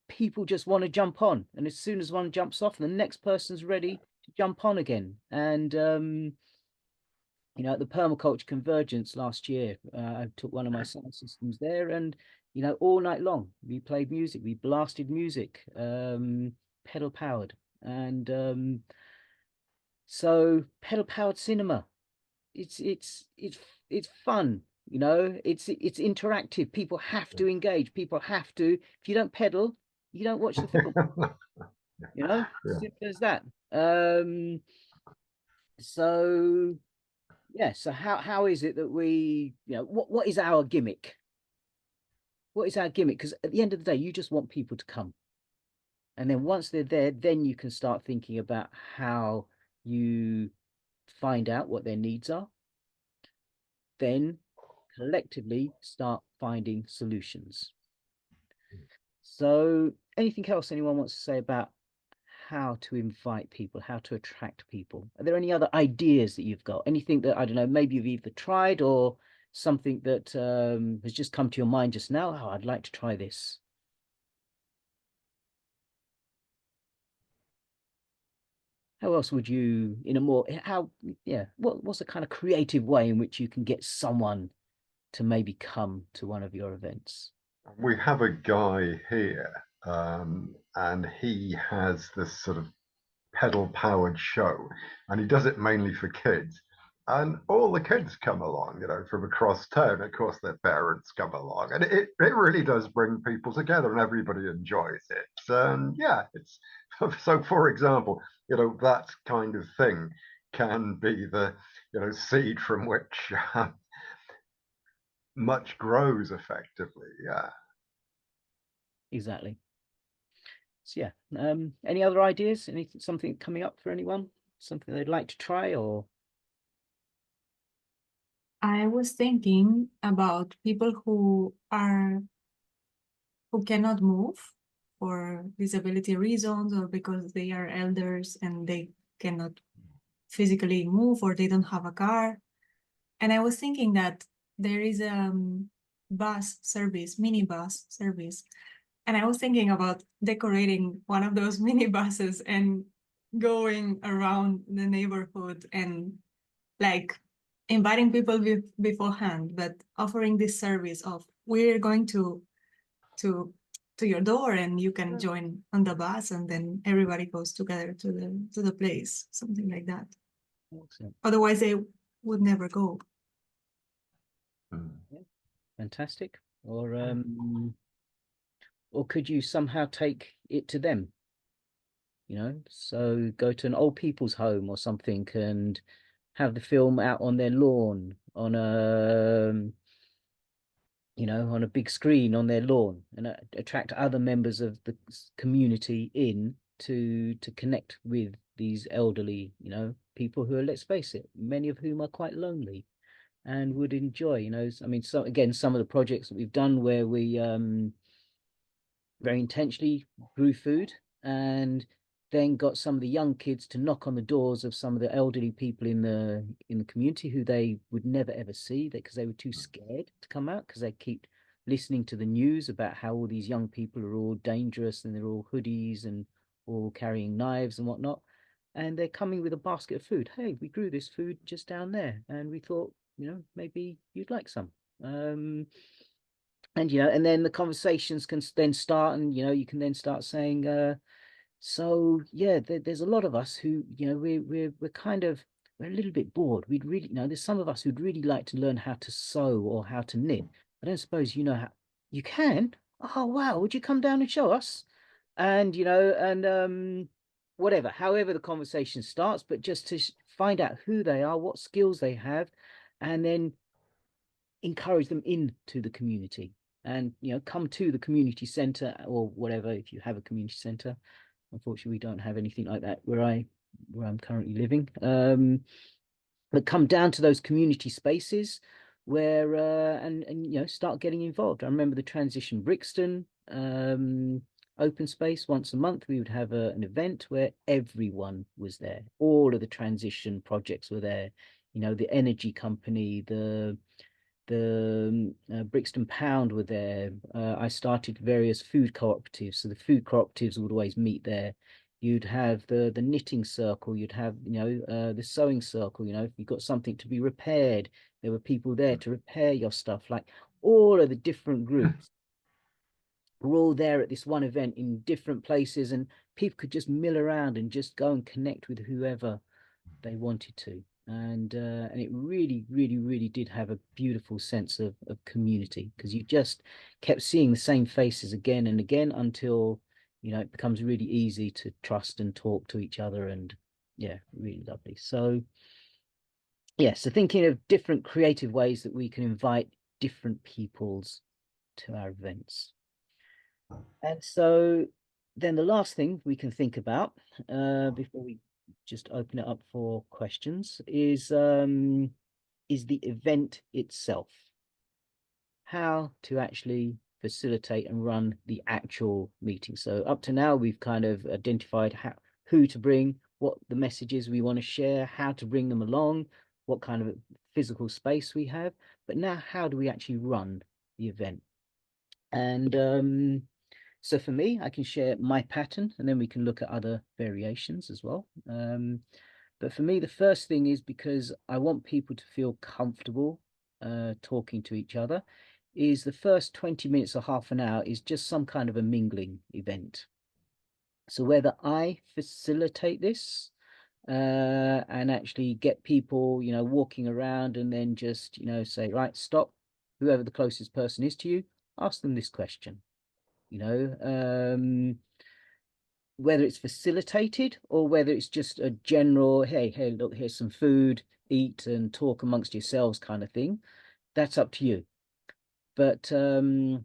people just want to jump on, and as soon as one jumps off, the next person's ready to jump on again. And you know, at the permaculture convergence last year, I took one of my sound systems there, and you know, all night long we played music, we blasted music, pedal powered. And so pedal powered cinema, it's fun, you know, it's interactive. People have to engage, people have to, if you don't pedal, you don't watch the film, you know, simple as that. So yeah, so how is it that we, you know, what is our gimmick? What is our gimmick? Because at the end of the day, you just want people to come. And then once they're there, then you can start thinking about how you find out what their needs are. Then collectively start finding solutions. So anything else anyone wants to say about how to invite people, how to attract people? Are there any other ideas that you've got? Anything that, I don't know, maybe you've either tried or something that has just come to your mind just now? Oh, I'd like to try this. How else would you, in a more, yeah, what's a kind of creative way in which you can get someone to maybe come to one of your events? We have a guy here, and he has this sort of pedal powered show, and he does it mainly for kids. And all the kids come along, from across town. Of course, their parents come along, and it really does bring people together, and everybody enjoys it. Yeah, it's so. For example, that kind of thing can be the seed from which much grows effectively. Yeah. Exactly. So yeah, any other ideas? Anything, something coming up for anyone? Something they'd like to try, or I was thinking about people who cannot move for disability reasons or because they are elders and they cannot physically move or they don't have a car. And I was thinking that there is a bus service, mini bus service. And I was thinking about decorating one of those mini buses and going around the neighborhood and like inviting people beforehand, but offering this service of we're going to to your door and you can join on the bus and then everybody goes together to the place, something like that. excellent. Otherwise they would never go. Mm. Fantastic. Or could you somehow take it to them? So go to an old people's home or something and have the film out on their lawn on on a big screen on their lawn, and attract other members of the community in to connect with these elderly, people who are, let's face it, many of whom are quite lonely and would enjoy, I mean, so again, some of the projects that we've done where we very intentionally grew food and then got some of the young kids to knock on the doors of some of the elderly people in the community who they would never ever see, because they were too scared to come out, because they keep listening to the news about how all these young people are all dangerous and they're all hoodies and all carrying knives and whatnot. And they're coming with a basket of food. Hey, we grew this food just down there and we thought, maybe you'd like some. And and then the conversations can then start, and you can then start saying, so yeah, there's a lot of us who, we're kind of, we're a little bit bored. We'd really, there's some of us who'd really like to learn how to sew or how to knit. I don't suppose you know how. You can? Oh wow, would you come down and show us? And whatever, however the conversation starts, but just to find out who they are, what skills they have, and then encourage them into the community, and come to the community center or whatever, if you have a community center. Unfortunately, we don't have anything like that where I'm currently living. But come down to those community spaces where and start getting involved. I remember the Transition Brixton open space. Once a month we would have an event where everyone was there. All of the transition projects were there. The energy company, the Brixton Pound were there. I started various food cooperatives, so the food cooperatives would always meet there. You'd have the knitting circle. You'd have the sewing circle. If you got something to be repaired, there were people there to repair your stuff. Like all of the different groups were all there at this one event in different places, and people could just mill around and just go and connect with whoever they wanted to. And it really, really, really did have a beautiful sense of community, because you just kept seeing the same faces again and again until it becomes really easy to trust and talk to each other. And yeah, really lovely. So yeah, so thinking of different creative ways that we can invite different peoples to our events. And so then the last thing we can think about before we just open it up for questions is the event itself. How to actually facilitate and run the actual meeting. So up to now, we've kind of identified who to bring, what the messages we want to share, how to bring them along, what kind of physical space we have. But now, how do we actually run the event? And so for me, I can share my pattern, and then we can look at other variations as well. But for me, the first thing is, because I want people to feel comfortable talking to each other, is the first 20 minutes or half an hour is just some kind of a mingling event. So whether I facilitate this and actually get people, you know, walking around and then just, you know, say, right, stop, whoever the closest person is to you, ask them this question, you know, whether it's facilitated or whether it's just a general, hey, look, here's some food, eat and talk amongst yourselves kind of thing. That's up to you. But and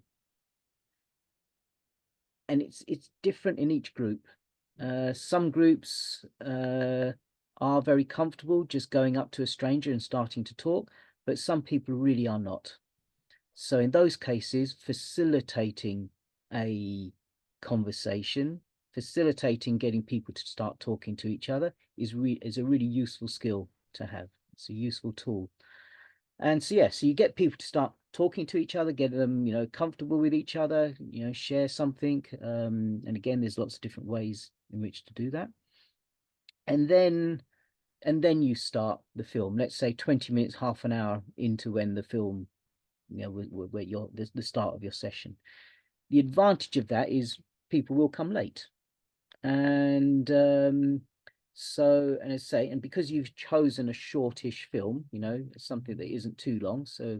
it's different in each group. Some groups are very comfortable just going up to a stranger and starting to talk, but some people really are not. So in those cases, facilitating a conversation, facilitating getting people to start talking to each other is a really useful skill to have. It's a useful tool. And so, yeah, so you get people to start talking to each other, get them, you know, comfortable with each other, you know, share something. And again, there's lots of different ways in which to do that. And then you start the film, let's say 20 minutes, half an hour into when the film, you know, where you're the start of your session. The advantage of that is people will come late. And so, and as I say, and because you've chosen a shortish film, you know, something that isn't too long, so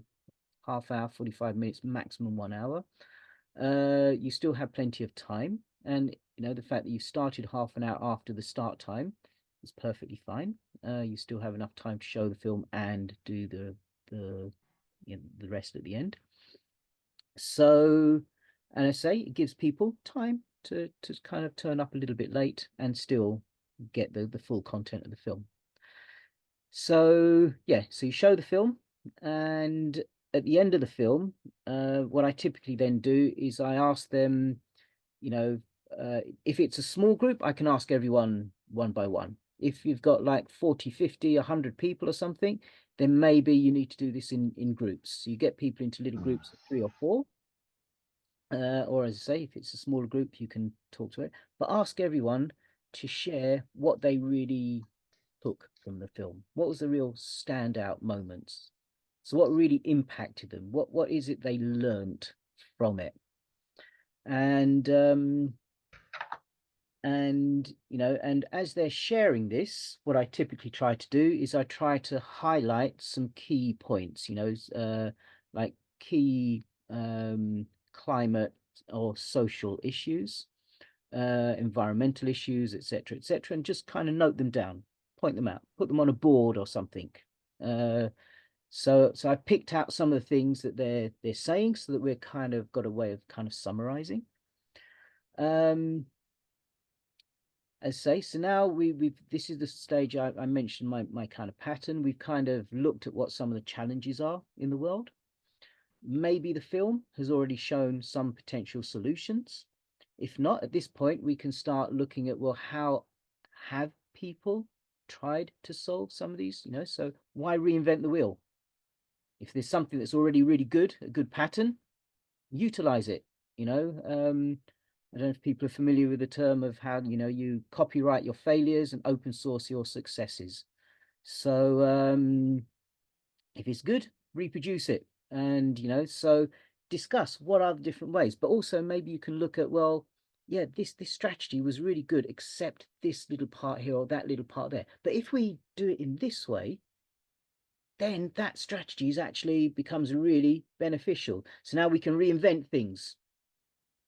half hour, 45 minutes, maximum 1 hour, you still have plenty of time. And, you know, the fact that you started half an hour after the start time is perfectly fine. You still have enough time to show the film and do the you know, the rest at the end. So, and I say it gives people time to kind of turn up a little bit late and still get the full content of the film. So yeah, so you show the film, and at the end of the film, what I typically then do is I ask them, you know, if it's a small group, I can ask everyone one by one. If you've got like 40, 50, 100 people or something, then maybe you need to do this in groups. So you get people into little groups of 3 or 4. Or as I say, if it's a smaller group, you can talk to it. But ask everyone to share what they really took from the film. What was the real standout moments? So what really impacted them? What is it they learned from it? And you know, and as they're sharing this, what I typically try to do is I try to highlight some key points, you know, like key climate or social issues, environmental issues, etc., etc., and just kind of note them down, point them out, put them on a board or something. So I picked out some of the things that they're saying, so that we're kind of got a way of kind of summarizing. As say, so now we've this is the stage I mentioned my kind of pattern. We've kind of looked at what some of the challenges are in the world. Maybe the film has already shown some potential solutions. If not, at this point, we can start looking at, well, how have people tried to solve some of these, you know, so why reinvent the wheel? If there's something that's already really good, a good pattern, utilize it, you know. I don't know if people are familiar with the term of how, you know, you copyright your failures and open source your successes. So if it's good, reproduce it. And, you know, so discuss what are the different ways, but also maybe you can look at, well, yeah, this strategy was really good, except this little part here or that little part there. But if we do it in this way, then that strategy is actually becomes really beneficial. So now we can reinvent things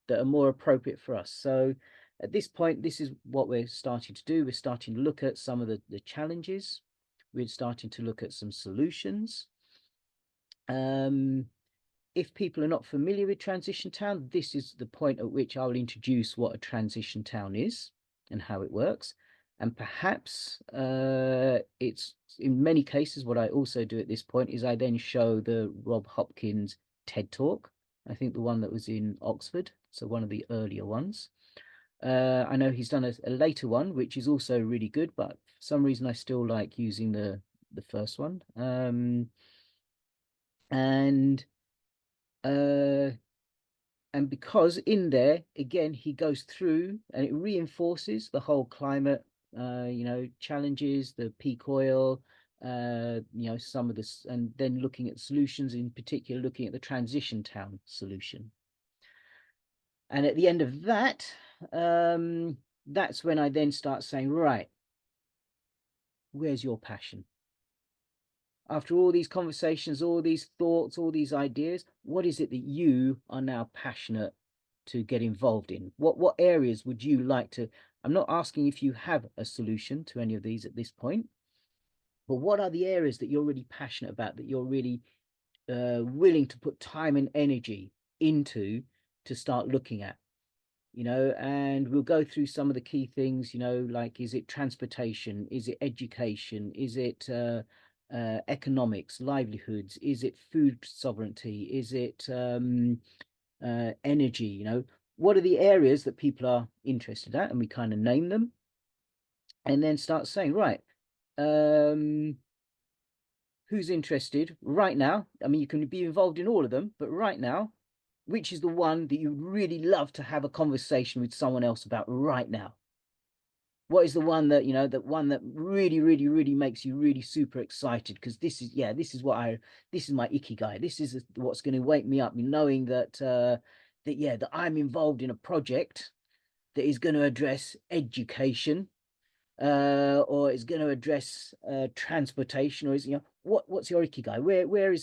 that are more appropriate for us. So at this point, this is what we're starting to do. We're starting to look at some of the challenges. We're starting to look at some solutions. If people are not familiar with Transition Town, this is the point at which I will introduce what a Transition Town is and how it works. And perhaps it's in many cases, what I also do at this point is I then show the Rob Hopkins TED Talk. I think the one that was in Oxford, so one of the earlier ones. I know he's done a later one, which is also really good, but for some reason I still like using the first one. And because in there again he goes through and it reinforces the whole climate you know, challenges, the peak oil, some of this, and then looking at solutions, in particular looking at the transition town solution. And at the end of that, that's when I then start saying, right, where's your passion? After all these conversations, all these thoughts, all these ideas, what is it that you are now passionate to get involved in? What areas would you like to? I'm not asking if you have a solution to any of these at this point, but what are the areas that you're really passionate about, that you're really willing to put time and energy into to start looking at? And we'll go through some of the key things, like, is it transportation? Is it education? Is it economics, livelihoods? Is it food sovereignty? Is it energy? What are the areas that people are interested at? And we kind of name them and then start saying, right, who's interested right now? I mean, you can be involved in all of them, but right now, which is the one that you really love to have a conversation with someone else about right now? What is the one that, that one that really, really, really makes you really super excited? Because this is my ikigai. This is what's going to wake me up, knowing that I'm involved in a project that is going to address education, or is going to address transportation, or is, what's your ikigai?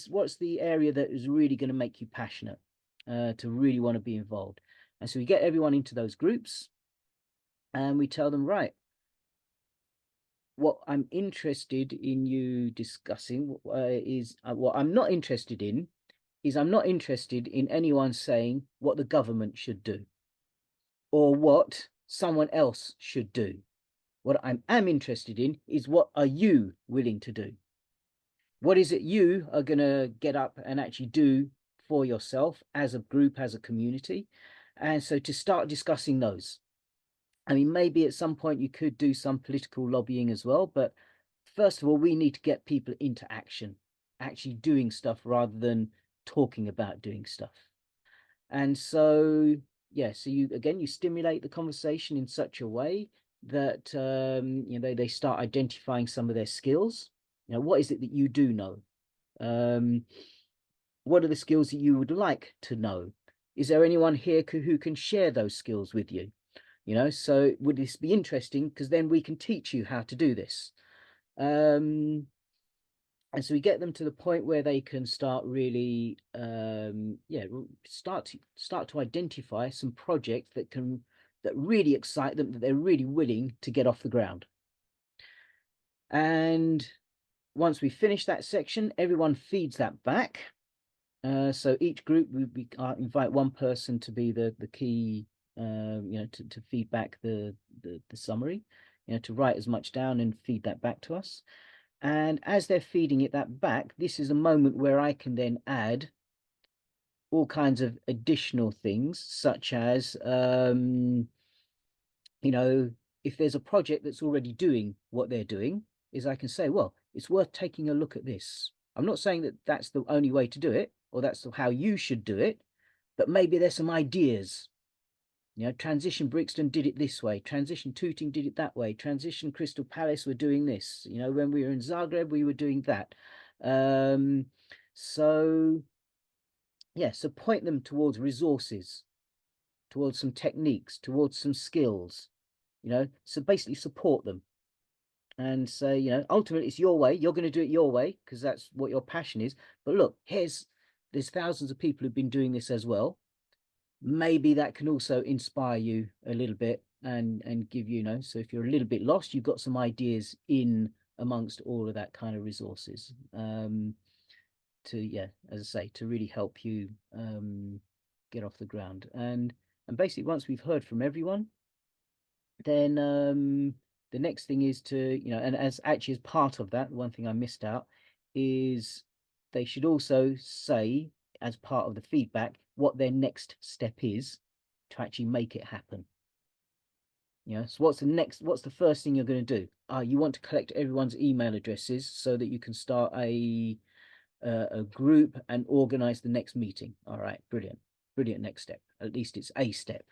What's the area that is really going to make you passionate, to really want to be involved? And so we get everyone into those groups and we tell them, right, what I'm interested in you discussing is what I'm not interested in is I'm not interested in anyone saying what the government should do or what someone else should do. What I am interested in is, what are you willing to do? What is it you are going to get up and actually do for yourself as a group, as a community? And so to start discussing those. I mean, maybe at some point you could do some political lobbying as well, but first of all, we need to get people into action, actually doing stuff rather than talking about doing stuff. And so, so you stimulate the conversation in such a way that they start identifying some of their skills. What is it that you do know? What are the skills that you would like to know? Is there anyone here who can share those skills with you? So would this be interesting? Because then we can teach you how to do this. And so we get them to the point where they can start really, start to identify some projects that really excite them, that they're really willing to get off the ground. And once we finish that section, everyone feeds that back. So each group, we invite one person to be the key, to feed back the summary, to write as much down and feed that back to us. And as they're feeding that back, this is a moment where I can then add all kinds of additional things, such as, if there's a project that's already doing what they're doing, is I can say, well, it's worth taking a look at this. I'm not saying that that's the only way to do it, or that's how you should do it, but maybe there's some ideas. Transition Brixton did it this way. Transition Tooting did it that way. Transition Crystal Palace were doing this. When we were in Zagreb, we were doing that. So point them towards resources, towards some techniques, towards some skills, so basically support them and say, ultimately it's your way. You're going to do it your way because that's what your passion is. But look, there's thousands of people who've been doing this as well. Maybe that can also inspire you a little bit and give so if you're a little bit lost, you've got some ideas in amongst all of that kind of resources, as I say, to really help you get off the ground. And basically, once we've heard from everyone, then the next thing is to, and as part of that, one thing I missed out is they should also say, as part of the feedback, what their next step is to actually make it happen. So what's the first thing you're going to do? You want to collect everyone's email addresses so that you can start a group and organize the next meeting. All right, brilliant next step. At least it's a step.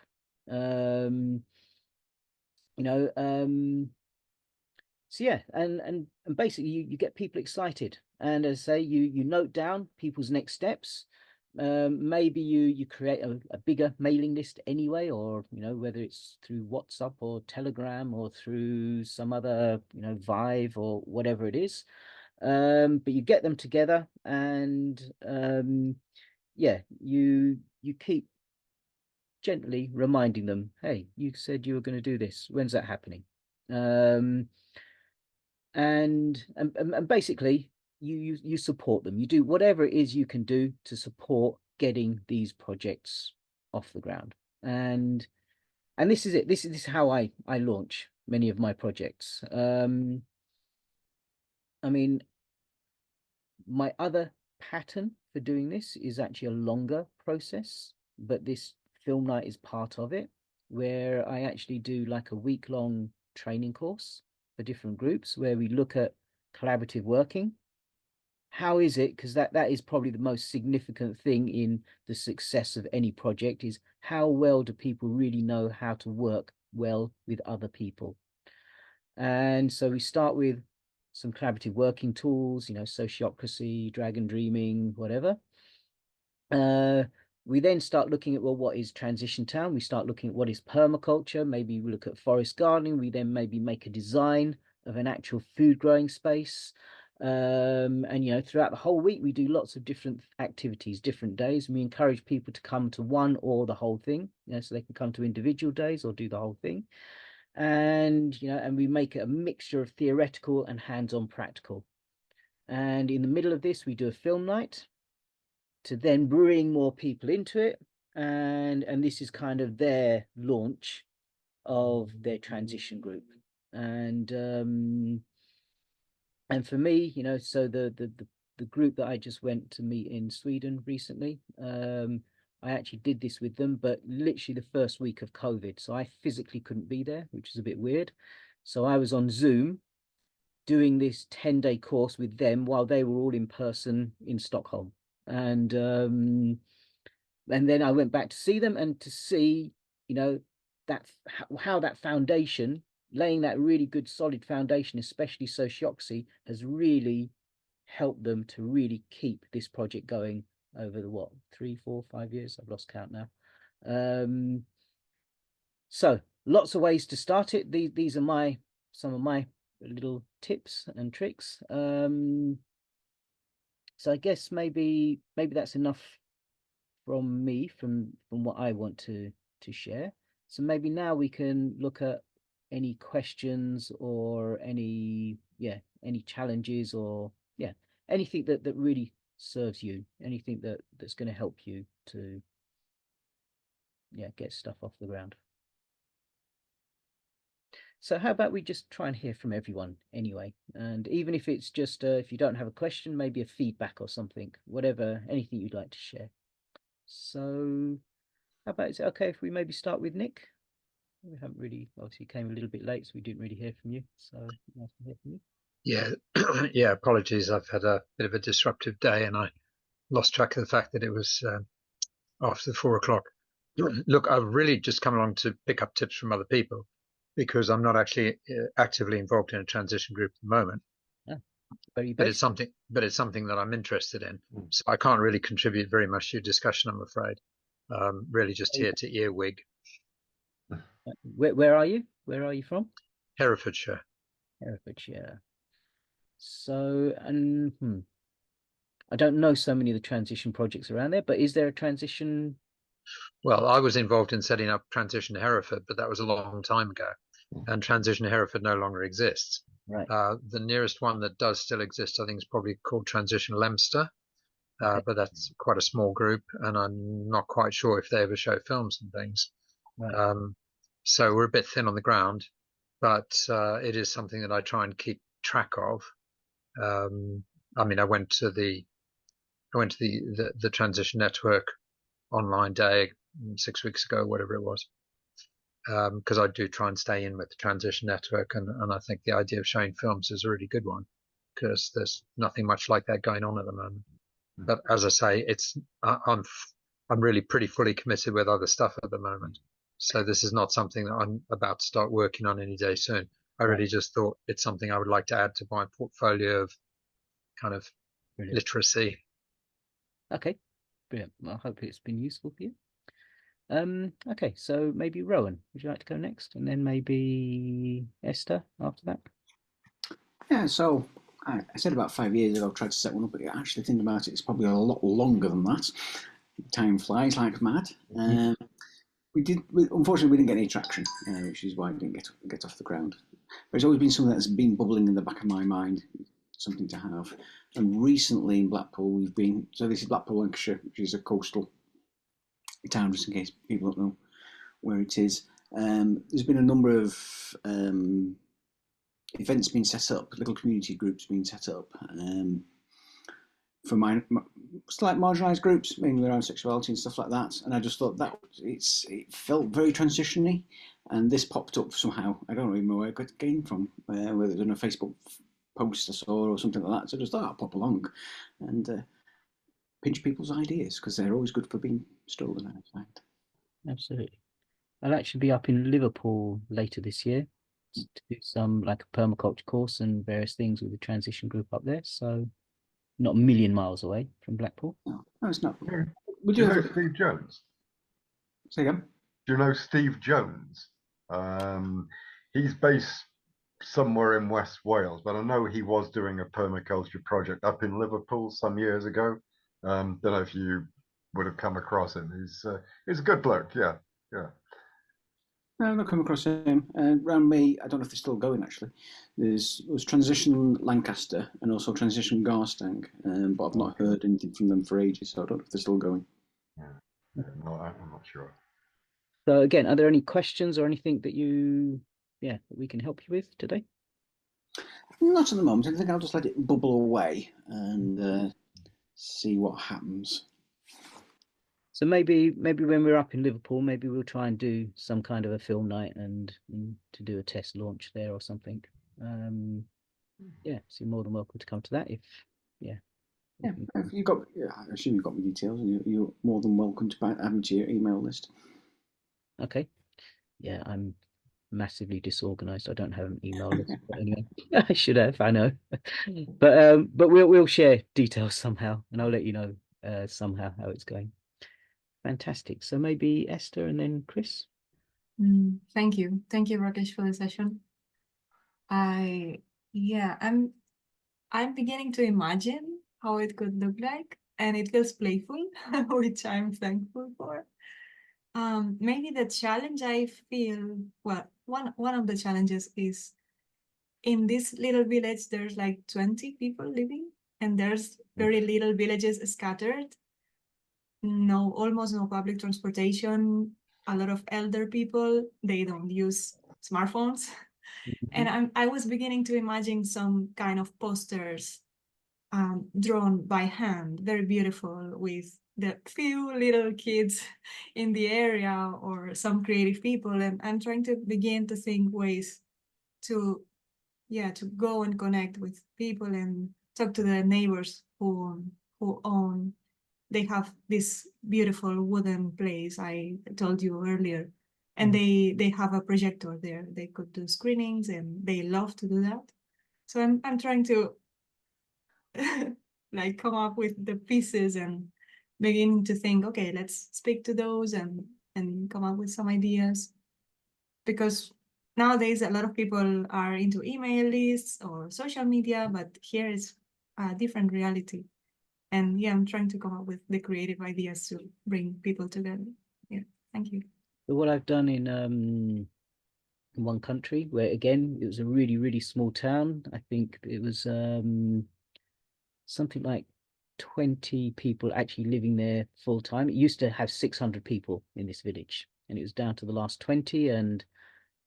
So yeah, and basically you get people excited, and as I say, you note down people's next steps. Maybe you create a bigger mailing list anyway, or whether it's through WhatsApp or Telegram or through some other Vive or whatever it is. But you get them together, and yeah, you keep gently reminding them, hey, you said you were going to do this. When's that happening? Um, and basically you support them. You do whatever it is you can do to support getting these projects off the ground. And this is it. This is how I launch many of my projects. I mean, my other pattern for doing this is actually a longer process, but this film night is part of it, where I actually do like a week-long training course for different groups where we look at collaborative working. How is it? Because that is probably the most significant thing in the success of any project, is how well do people really know how to work well with other people. And so we start with some collaborative working tools, sociocracy, dragon dreaming, whatever. We then start looking at, well, what is transition town? We start looking at what is permaculture. Maybe we look at forest gardening. We then maybe make a design of an actual food growing space. And throughout the whole week, we do lots of different activities, different days. And we encourage people to come to one or the whole thing, so they can come to individual days or do the whole thing. And we make it a mixture of theoretical and hands-on practical. And in the middle of this, we do a film night to then bring more people into it. And this is kind of their launch of their transition group. And for me, so the group that I just went to meet in Sweden recently, I actually did this with them, but literally the first week of COVID. So I physically couldn't be there, which is a bit weird. So I was on Zoom doing this 10-day course with them while they were all in person in Stockholm. And then I went back to see them and to see, that how that foundation, laying that really good solid foundation, especially sociocracy, has really helped them to really keep this project going over the 3, 4, 5 years? I've lost count now. So lots of ways to start it. These are some of my little tips and tricks. So I guess maybe that's enough from me, from what I want to share. So maybe now we can look at any questions or any challenges, or anything that really serves you, anything that's going to help you to get stuff off the ground. So how about we just try and hear from everyone anyway, and even if it's just if you don't have a question, maybe a feedback or something, whatever, anything you'd like to share. So how about, is it okay if we maybe start with Nick? We haven't really, obviously came a little bit late, so we didn't really hear from you. So nice to hear from you. Yeah, yeah, apologies. I've had a bit of a disruptive day and I lost track of the fact that it was after 4 o'clock. Look, I've really just come along to pick up tips from other people because I'm not actually actively involved in a transition group at the moment. But it's something that I'm interested in. So I can't really contribute very much to your discussion, I'm afraid. Really just here to earwig. Where are you? Where are you from? Herefordshire. Herefordshire. So, and I don't know so many of the transition projects around there, but is there a transition? Well, I was involved in setting up Transition Hereford, but that was a long time ago. And Transition Hereford no longer exists. Right. The nearest one that does still exist, I think, is probably called Transition Leominster. But that's quite a small group, and I'm not quite sure if they ever show films and things. Right. So we're a bit thin on the ground, but it is something that I try and keep track of. I mean, I went to the Transition Network online day 6 weeks ago, whatever it was, because I do try and stay in with the Transition Network, and I think the idea of showing films is a really good one because there's nothing much like that going on at the moment. But as I say, I'm really pretty fully committed with other stuff at the moment. So this is not something that I'm about to start working on any day soon. I really just thought it's something I would like to add to my portfolio of kind of Brilliant. literacy. Okay, brilliant. Well, I hope it's been useful for you. Okay, so maybe Rowan, would you like to go next? And then maybe Esther after that? Yeah, so I said about 5 years ago I tried to set one up, but actually thinking about it, it's probably a lot longer than that. Time flies like mad. Unfortunately, we didn't get any traction, which is why it didn't get off the ground. But it's always been something that's been bubbling in the back of my mind, something to have. And recently in Blackpool, so this is Blackpool, Lancashire, which is a coastal town, just in case people don't know where it is. There's been a number of events being set up, little community groups being set up for slight marginalised groups, mainly around sexuality and stuff like that. And I just thought it felt very transition-y, and this popped up somehow. I don't even know where it came from, whether it was on a Facebook post I saw or something like that. So I just thought I'd pop along and pinch people's ideas, because they're always good for being stolen, I find. Absolutely. I'll actually be up in Liverpool later this year to do some like a permaculture course and various things with the transition group up there. So not a million miles away from Blackpool. No, it's not. Do you know Steve Jones? Say again? Do you know Steve Jones? He's based somewhere in West Wales, but I know he was doing a permaculture project up in Liverpool some years ago. Don't know if you would have come across him. He's a good bloke. Yeah. No, I've not come across him. Around me, I don't know if they're still going actually. There's Transition Lancaster and also Transition Garstang, but I've not heard anything from them for ages, so I don't know if they're still going. Yeah. No, I'm not sure. So again, are there any questions or anything that that we can help you with today? Not at the moment. I think I'll just let it bubble away and see what happens. So maybe when we're up in Liverpool, maybe we'll try and do some kind of a film night and to do a test launch there or something. Yeah, so you're more than welcome to come to that if If you got, I assume you've got my details, and you're more than welcome to add them to your email list. Okay. Yeah, I'm massively disorganized. I don't have an email list, but anyway, I should have. I know, but we'll share details somehow, and I'll let you know somehow how it's going. Fantastic. So maybe Esther and then Chris. Thank you, Rakesh, for the session. I'm beginning to imagine how it could look like, and it feels playful, which I'm thankful for. Maybe the challenge I feel, well, one of the challenges is in this little village, there's like 20 people living, and there's very little villages scattered. Almost no public transportation. A lot of elder people, they don't use smartphones. And I was beginning to imagine some kind of posters drawn by hand, very beautiful, with the few little kids in the area or some creative people. And I'm trying to begin to think ways to go and connect with people and talk to the neighbors who own. They have this beautiful wooden place I told you earlier, and they have a projector there. They could do screenings, and they love to do that. So I'm trying to like come up with the pieces and begin to think, okay, let's speak to those and come up with some ideas, because nowadays a lot of people are into email lists or social media, but here is a different reality. And yeah, I'm trying to come up with the creative ideas to bring people together. Yeah, thank you. But what I've done in one country, where again it was a really, really small town. I think it was something like 20 people actually living there full time. It used to have 600 people in this village, and it was down to the last 20, and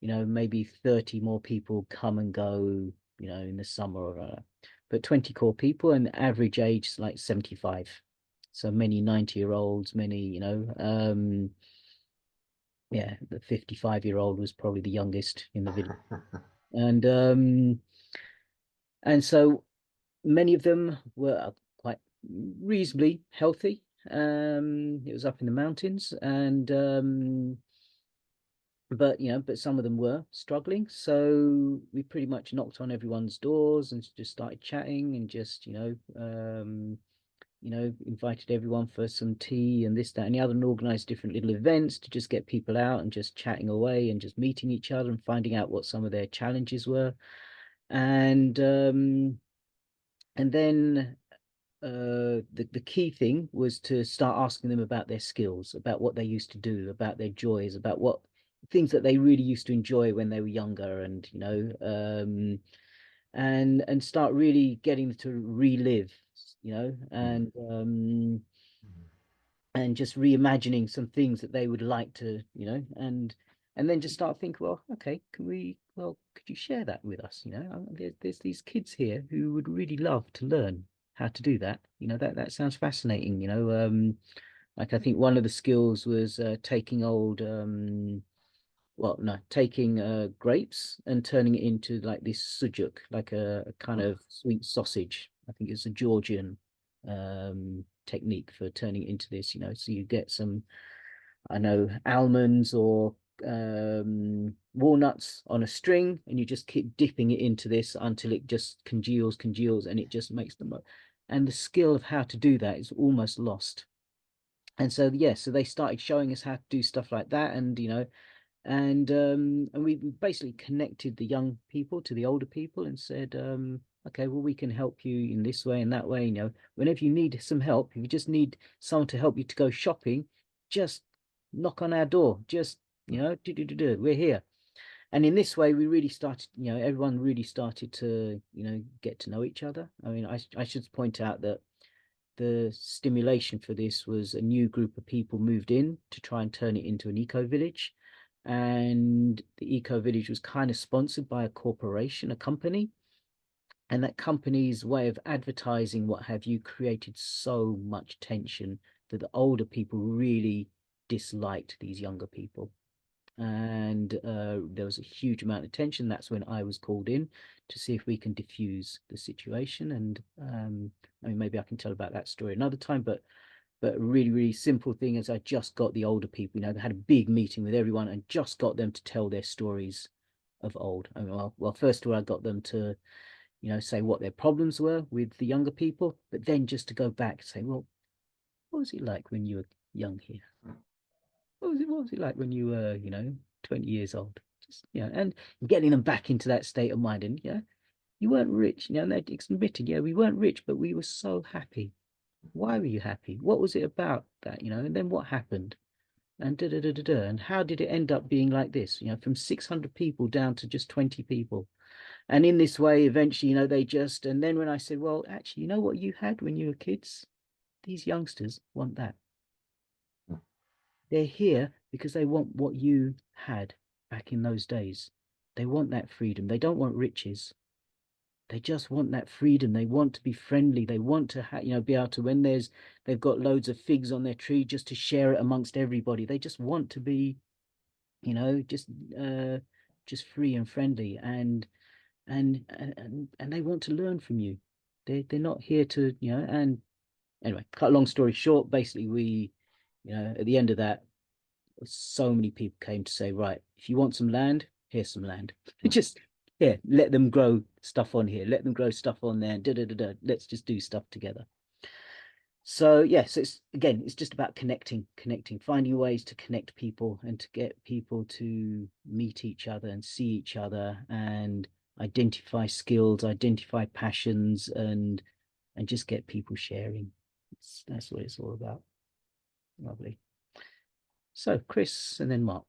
maybe 30 more people come and go, in the summer or but 20 core people, and the average age is like 75. So many 90-year-olds, many, the 55-year-old was probably the youngest in the village. And so many of them were quite reasonably healthy. It was up in the mountains, and but but some of them were struggling, so we pretty much knocked on everyone's doors and just started chatting and just invited everyone for some tea and this, that, and the other, and organized different little events to just get people out and just chatting away and just meeting each other and finding out what some of their challenges were. And then the key thing was to start asking them about their skills, about what they used to do, about their joys, about what things that they really used to enjoy when they were younger, and and start really getting to relive, and just reimagining some things that they would like to, and then just start thinking, well, okay, could you share that with us? There's these kids here who would really love to learn how to do that. That sounds fascinating. Like, I think one of the skills was taking old, well, no, taking grapes and turning it into like this sujuk, like a kind of sweet sausage. I think it's a Georgian technique for turning it into this, so you get some, I know, almonds or walnuts on a string, and you just keep dipping it into this until it just congeals, and it just makes them. And the skill of how to do that is almost lost. And so, yeah, so they started showing us how to do stuff like that, and we basically connected the young people to the older people and said, okay, well, we can help you in this way and that way. Whenever you need some help, if you just need someone to help you to go shopping, just knock on our door. Just we're here. And in this way, we really started, everyone really started to, get to know each other. I mean, I should point out that the stimulation for this was a new group of people moved in to try and turn it into an eco village. And the eco village was kind of sponsored by a corporation, a company. And that company's way of advertising, what have you, created so much tension that the older people really disliked these younger people. And there was a huge amount of tension. That's when I was called in to see if we can diffuse the situation. And I mean, maybe I can tell about that story another time, but a really, really simple thing is I just got the older people, they had a big meeting with everyone and just got them to tell their stories of old. I mean, well, first of all, I got them to, say what their problems were with the younger people, but then just to go back and say, well, what was it like when you were young here? What was it like when you were, 20 years old? Just, and getting them back into that state of mind. And, you weren't rich, and they admitted, we weren't rich, but we were so happy. Why were you happy? What was it about that, and then what happened? And and how did it end up being like this, from 600 people down to just 20 people? And in this way, eventually, and then when I said, well, actually, you know what you had when you were kids? These youngsters want that. They're here because they want what you had back in those days. They want that freedom. They don't want riches. They just want that freedom. They want to be friendly. They want to be able to, when they've got loads of figs on their tree, just to share it amongst everybody. They just want to be, just free and friendly, and they want to learn from you. They're not here to, and anyway, cut a long story short, basically we, at the end of that, so many people came to say, right, if you want some land, here's some land. Just, yeah, let them grow stuff on here, let them grow stuff on there, and let's just do stuff together. So yes, it's just about connecting, finding ways to connect people and to get people to meet each other and see each other and identify skills, identify passions, and just get people sharing. That's what it's all about. Lovely. So Chris and then Mark.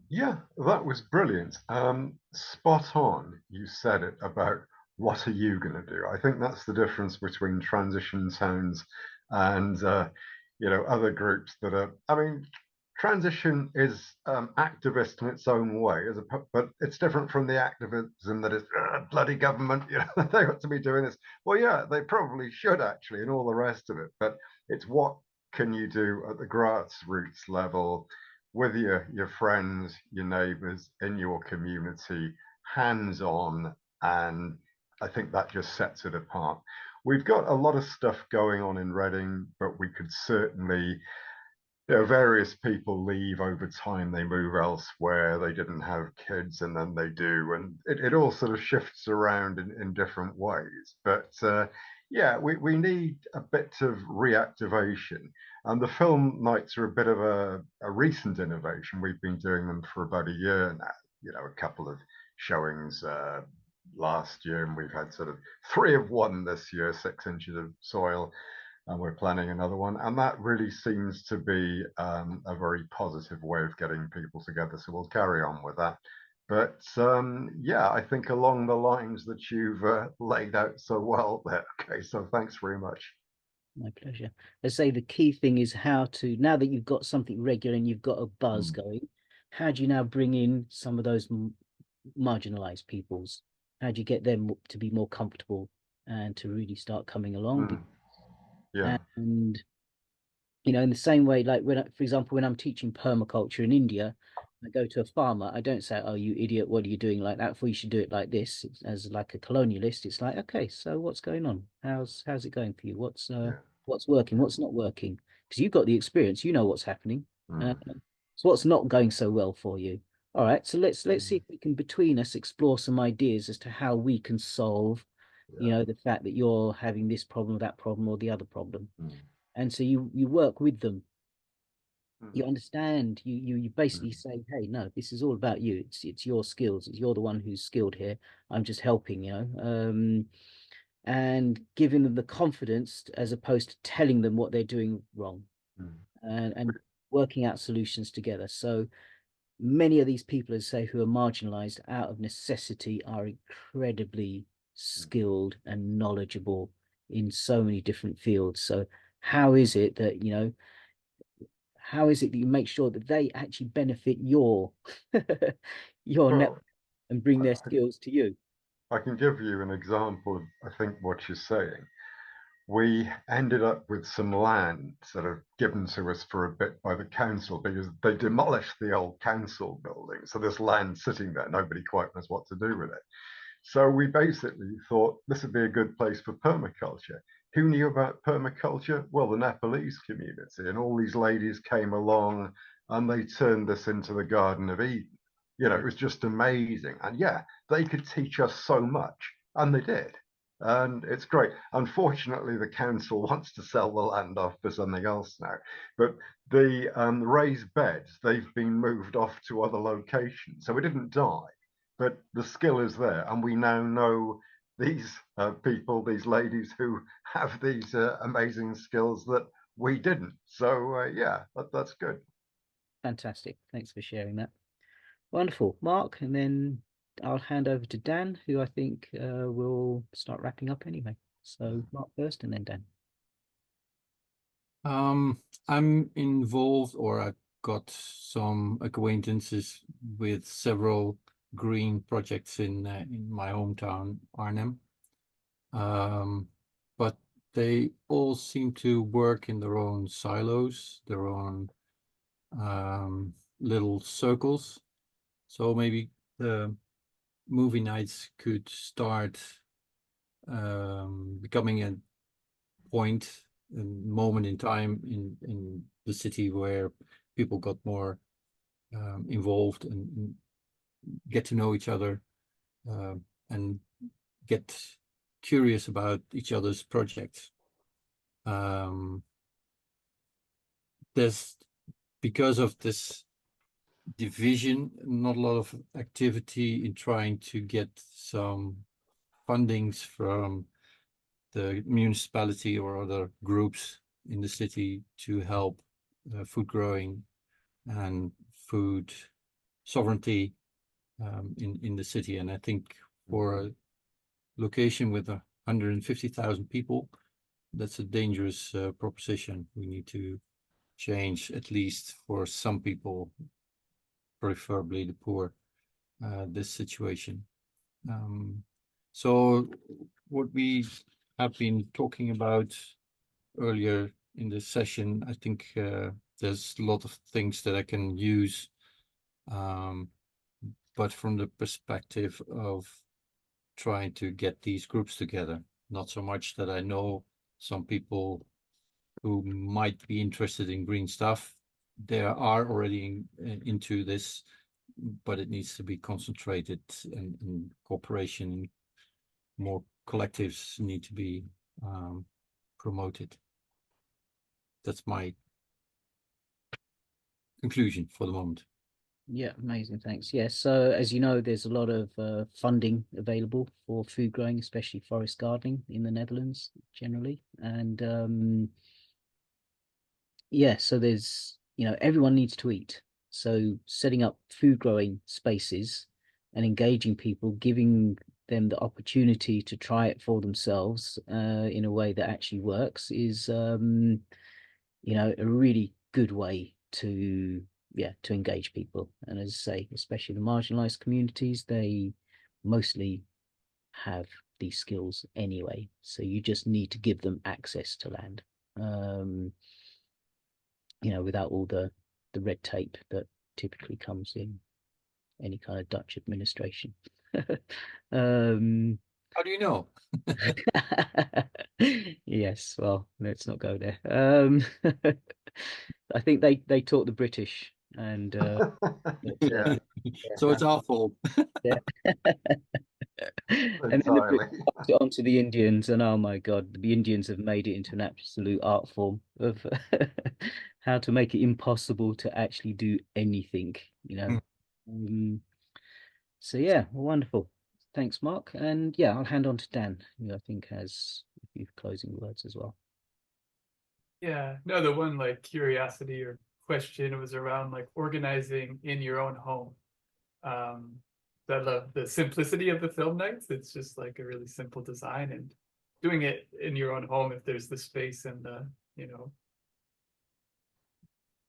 Yeah, that was brilliant. Spot on. You said it about what are you going to do? I think that's the difference between transition towns and other groups that are. I mean, transition is activist in its own way, but it's different from the activism that is bloody government. They ought to be doing this. Well, yeah, they probably should actually, and all the rest of it. But it's what can you do at the grassroots level with your friends, your neighbours, in your community, hands on, and I think that just sets it apart. We've got a lot of stuff going on in Reading, but we could certainly various people leave over time, they move elsewhere, they didn't have kids, and then they do, and it all sort of shifts around in different ways. But yeah, we need a bit of reactivation. And the film nights are a bit of a recent innovation. We've been doing them for about a year now, a couple of showings last year, and we've had sort of 3 of 1 this year, 6 inches of soil, and we're planning another one. And that really seems to be a very positive way of getting people together. So we'll carry on with that. But yeah, I think along the lines that you've laid out so well there. Okay, so thanks very much. My pleasure. I say the key thing is how to, now that you've got something regular and you've got a buzz going, how do you now bring in some of those marginalized peoples? How do you get them to be more comfortable and to really start coming along? Yeah. And in the same way, like for example, when I'm teaching permaculture in India, I go to a farmer, I don't say, "Oh, you idiot, what are you doing like that for? You should do it like this." As like a colonialist, it's like, okay, so what's going on? How's it going for you? What's working? What's not working? Because you've got the experience, you know what's happening. So what's not going so well for you? All right, so let's see if we can between us explore some ideas as to how we can solve, the fact that you're having this problem, that problem, or the other problem. And so you work with them. You understand. You basically say, hey, no, this is all about you. It's your skills. You're the one who's skilled here. I'm just helping, and giving them the confidence as opposed to telling them what they're doing wrong, and working out solutions together. So many of these people, as I say, who are marginalized out of necessity, are incredibly skilled and knowledgeable in so many different fields. So how is it that how is it that you make sure that they actually benefit your network and bring their skills to you? I can give you an example of, I think, what you're saying. We ended up with some land sort of given to us for a bit by the council because they demolished the old council building. So this land sitting there, nobody quite knows what to do with it. So we basically thought this would be a good place for permaculture. Who knew about permaculture? Well, the Nepalese community, and all these ladies came along and they turned this into the Garden of Eden. It was just amazing. And yeah, they could teach us so much, and they did. And it's great. Unfortunately, the council wants to sell the land off for something else now. But the raised beds, they've been moved off to other locations. So it didn't die, but the skill is there. And we now know these people, these ladies who have these amazing skills that we didn't. So yeah, that's good. Fantastic. Thanks for sharing that. Wonderful. Mark, and then I'll hand over to Dan, who I think will start wrapping up anyway. So Mark first and then Dan. I'm involved, or I've got some acquaintances with several green projects in my hometown, Arnhem. But they all seem to work in their own silos, their own little circles. So maybe the movie nights could start becoming a point, a moment in time in the city where people got more involved and get to know each other and get curious about each other's projects. There's, because of this division, not a lot of activity in trying to get some fundings from the municipality or other groups in the city to help food growing and food sovereignty in the city. And I think for a location with 150,000 people, that's a dangerous proposition. We need to change, at least for some people, preferably the poor, this situation. So what we have been talking about earlier in this session, I think there's a lot of things that I can use, but from the perspective of trying to get these groups together, not so much that I know some people who might be interested in green stuff, there are already into this, but it needs to be concentrated, and cooperation, more collectives need to be promoted. That's my conclusion for the moment. Yeah, amazing. Thanks. Yeah, so as you know, there's a lot of funding available for food growing, especially forest gardening in the Netherlands generally. And yeah, so there's, everyone needs to eat. So setting up food growing spaces and engaging people, giving them the opportunity to try it for themselves in a way that actually works is, a really good way to engage people. And as I say, especially the marginalized communities, they mostly have these skills anyway, so you just need to give them access to land, without all the red tape that typically comes in any kind of Dutch administration. How do you know? Yes, well, let's not go there. I think they taught the British, and Yeah, So it's our fault. yeah. And then the entirely. British passed it on to the Indians, and oh my God, the Indians have made it into an absolute art form of how to make it impossible to actually do anything, So yeah, wonderful. Thanks, Mark. And yeah, I'll hand on to Dan, who I think has a few closing words as well. Yeah, no, the one like curiosity or question was around like organizing in your own home. I love the simplicity of the film nights. It's just like a really simple design, and doing it in your own home if there's the space and the,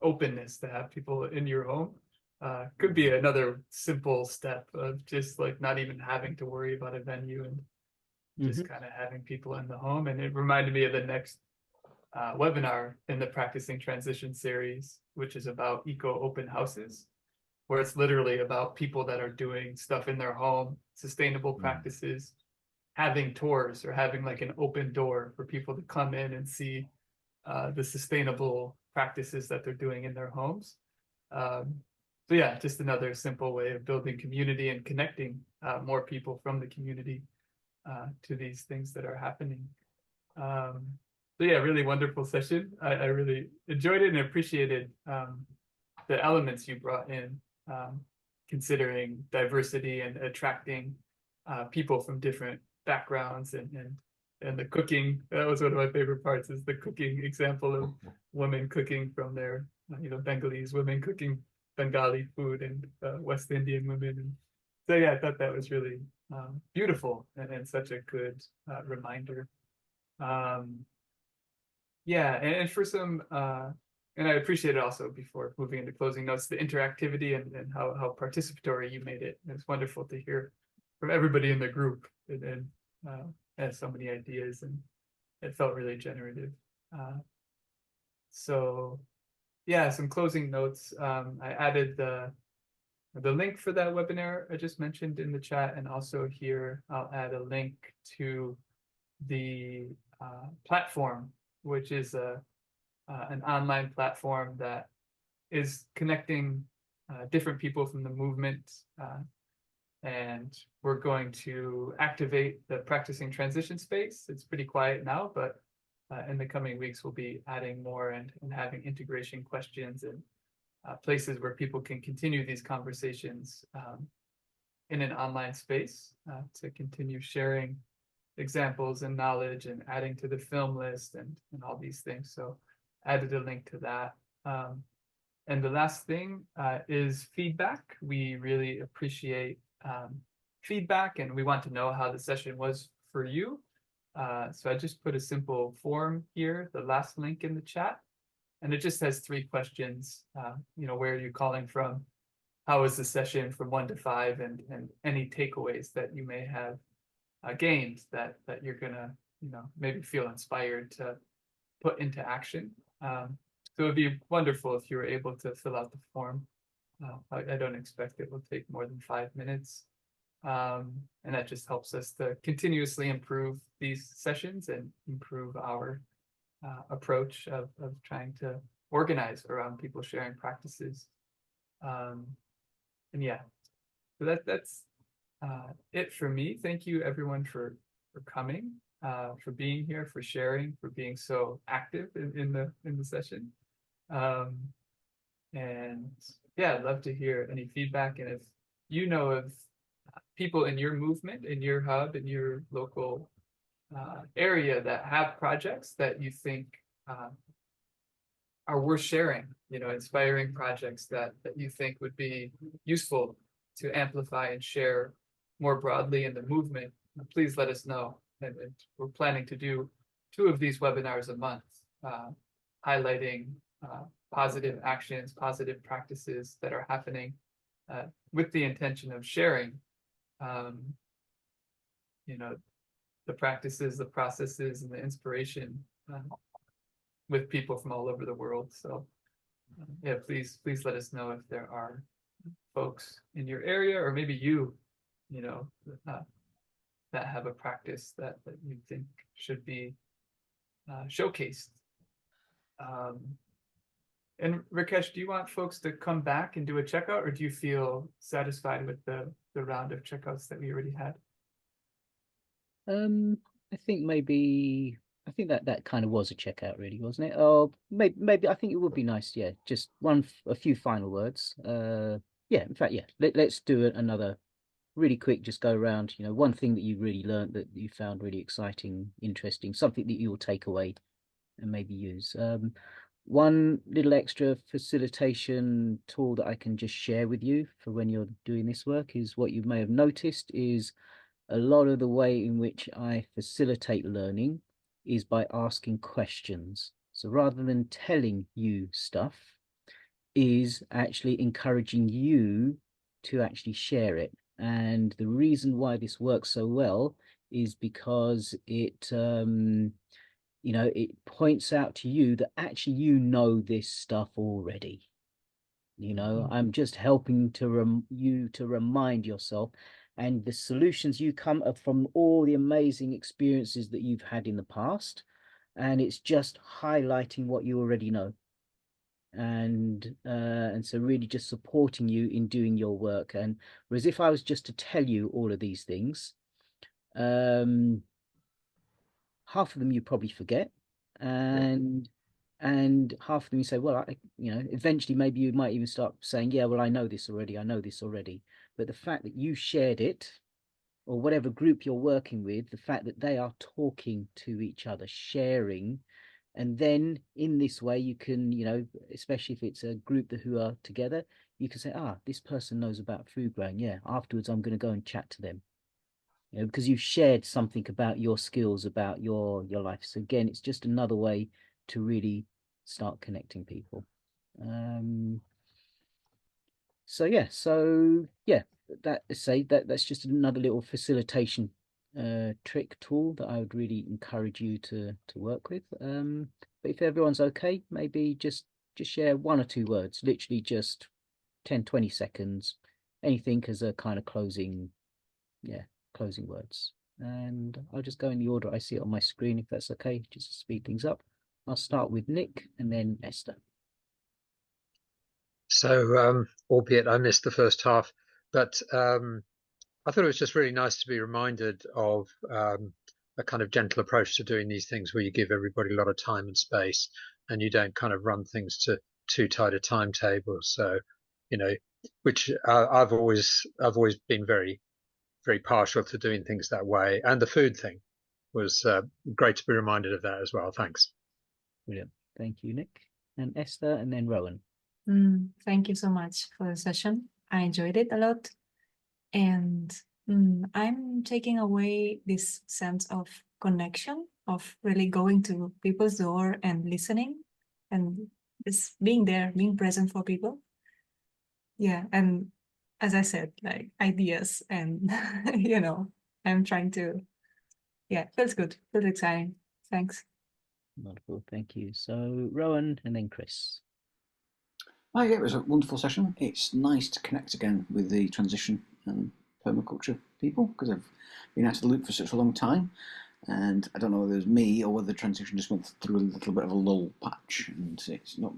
openness to have people in your home. Could be another simple step of just like not even having to worry about a venue and just kind of having people in the home. And it reminded me of the next webinar in the Practicing Transition series, which is about eco open houses, where it's literally about people that are doing stuff in their home, sustainable practices, having tours or having like an open door for people to come in and see the sustainable practices that they're doing in their homes. So yeah, just another simple way of building community and connecting more people from the community to these things that are happening. So yeah, really wonderful session. I really enjoyed it and appreciated the elements you brought in, considering diversity and attracting people from different backgrounds, and the cooking. That was one of my favorite parts, is the cooking example of women cooking from their, Bengalese women cooking Bengali food, and West Indian women. And so yeah, I thought that was really beautiful, and such a good reminder. Yeah, and for some, and I appreciate it also, before moving into closing notes, the interactivity and how participatory you made it. It's wonderful to hear from everybody in the group, and has so many ideas, and it felt really generative. So yeah, some closing notes. I added the link for that webinar I just mentioned in the chat, and also here I'll add a link to the platform, which is an online platform that is connecting different people from the movement, and we're going to activate the Practicing Transition space. It's pretty quiet now, but in the coming weeks we'll be adding more, and having integration questions, and places where people can continue these conversations in an online space, to continue sharing examples and knowledge, and adding to the film list, and all these things. So added a link to that. And the last thing is feedback. We really appreciate feedback, and we want to know how the session was for you. So I just put a simple form here, the last link in the chat, and it just has 3 questions. Where are you calling from? How was the session from 1 to 5? And any takeaways that you may have gained that you're gonna, maybe feel inspired to put into action. So it'd be wonderful if you were able to fill out the form. I don't expect it will take more than 5 minutes. And that just helps us to continuously improve these sessions and improve our approach of trying to organize around people sharing practices. And yeah, so that's it for me. Thank you everyone for coming, for being here, for sharing, for being so active in the session. And yeah, I'd love to hear any feedback, and if you know of people in your movement, in your hub, in your local area that have projects that you think are worth sharing, you know, inspiring projects that you think would be useful to amplify and share more broadly in the movement, please let us know. And we're planning to do 2 of these webinars a month, highlighting positive actions, positive practices that are happening with the intention of sharing, you know, the practices, the processes, and the inspiration with people from all over the world. So yeah, please let us know if there are folks in your area, or maybe you know, that have a practice that you think should be showcased. And Rakesh, do you want folks to come back and do a checkout, or do you feel satisfied with the round of checkouts that we already had? I think maybe that kind of was a checkout, really, wasn't it? Oh, maybe I think it would be nice, yeah, just a few final words. Yeah, in fact, yeah, let's do another really quick, just go around, you know, one thing that you really learned that you found really exciting, interesting, something that you'll take away and maybe use. One little extra facilitation tool that I can just share with you for when you're doing this work is what you may have noticed is a lot of the way in which I facilitate learning is by asking questions. So rather than telling you stuff, is actually encouraging you to actually share it. And the reason why this works so well is because it, you know, it points out to you that actually you know this stuff already. You know, I'm just helping to you to remind yourself, and the solutions you come up from all the amazing experiences that you've had in the past, and it's just highlighting what you already know. And so really just supporting you in doing your work. And whereas if I was just to tell you all of these things, half of them you probably forget, and half of them you say, well, you know, eventually maybe you might even start saying, yeah, well, I know this already. But the fact that you shared it, or whatever group you're working with, the fact that they are talking to each other, sharing, and then in this way you can, you know, especially if it's a group who are together, you can say, this person knows about food growing, yeah, afterwards I'm going to go and chat to them, you know, because you've shared something about your skills, about your life. So again, it's just another way to really start connecting people. So yeah, that's just another little facilitation trick tool that I would really encourage you to work with. But if everyone's okay, maybe just share 1 or 2 words, literally just 10-20 seconds, anything as a kind of closing words. And I'll just go in the order I see it on my screen, if that's okay, just to speed things up. I'll start with Nick and then Esther. So, albeit I missed the first half, but I thought it was just really nice to be reminded of a kind of gentle approach to doing these things, where you give everybody a lot of time and space, and you don't kind of run things to too tight a timetable. So, you know, which I've always been very partial to doing things that way. And the food thing was great to be reminded of that as well. Thanks. Brilliant. Thank you, Nick. And Esther, and then Rowan. Thank you so much for the session. I enjoyed it a lot. And I'm taking away this sense of connection, of really going to people's door and listening and just being there, being present for people. Yeah. And as I said, like ideas and, you know, I'm trying to, yeah, feels good, feels exciting. Thanks. Wonderful. Thank you. So Rowan and then Chris. Oh yeah, it was a wonderful session. It's nice to connect again with the transition and permaculture people, because I've been out of the loop for such a long time, and I don't know whether it was me or whether the transition just went through a little bit of a lull patch, and it's not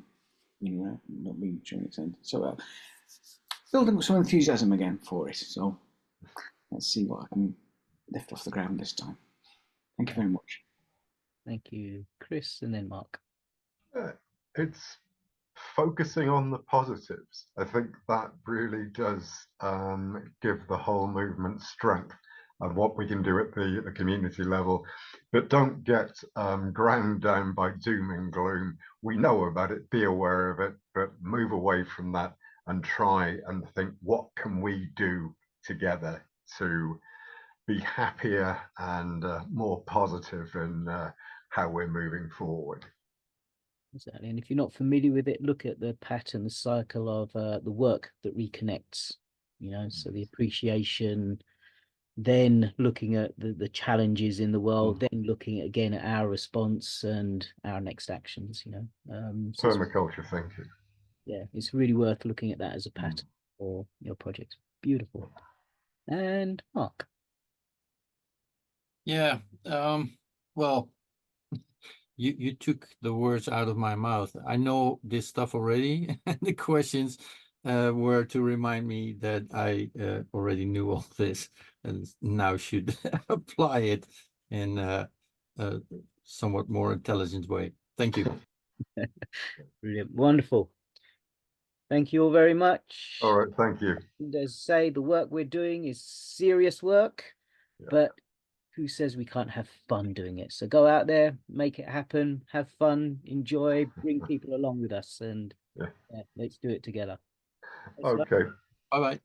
not being to an extent. So building up some enthusiasm again for it. So let's see what I can lift off the ground this time. Thank you very much. Thank you, Chris, and then Mark. It's focusing on the positives. I think that really does give the whole movement strength and what we can do at the community level. But don't get ground down by doom and gloom. We know about it, be aware of it, but move away from that and try and think, what can we do together to be happier and more positive in how we're moving forward. Exactly. And if you're not familiar with it, look at the pattern, the cycle of the work that reconnects, so the appreciation, then looking at the challenges in the world, then looking again at our response and our next actions, So permaculture thinking. Yeah, it's really worth looking at that as a pattern for your project. Beautiful. And Mark. Yeah, well, you took the words out of my mouth. I know this stuff already, and the questions were to remind me that I already knew all this and now should apply it in a somewhat more intelligent way. Thank you. Brilliant. Wonderful. Thank you all very much. All right, thank you. And as I say, the work we're doing is serious work, but who says we can't have fun doing it? So go out there, make it happen, have fun, enjoy, bring people along with us, and let's do it together. Okay. Bye-bye.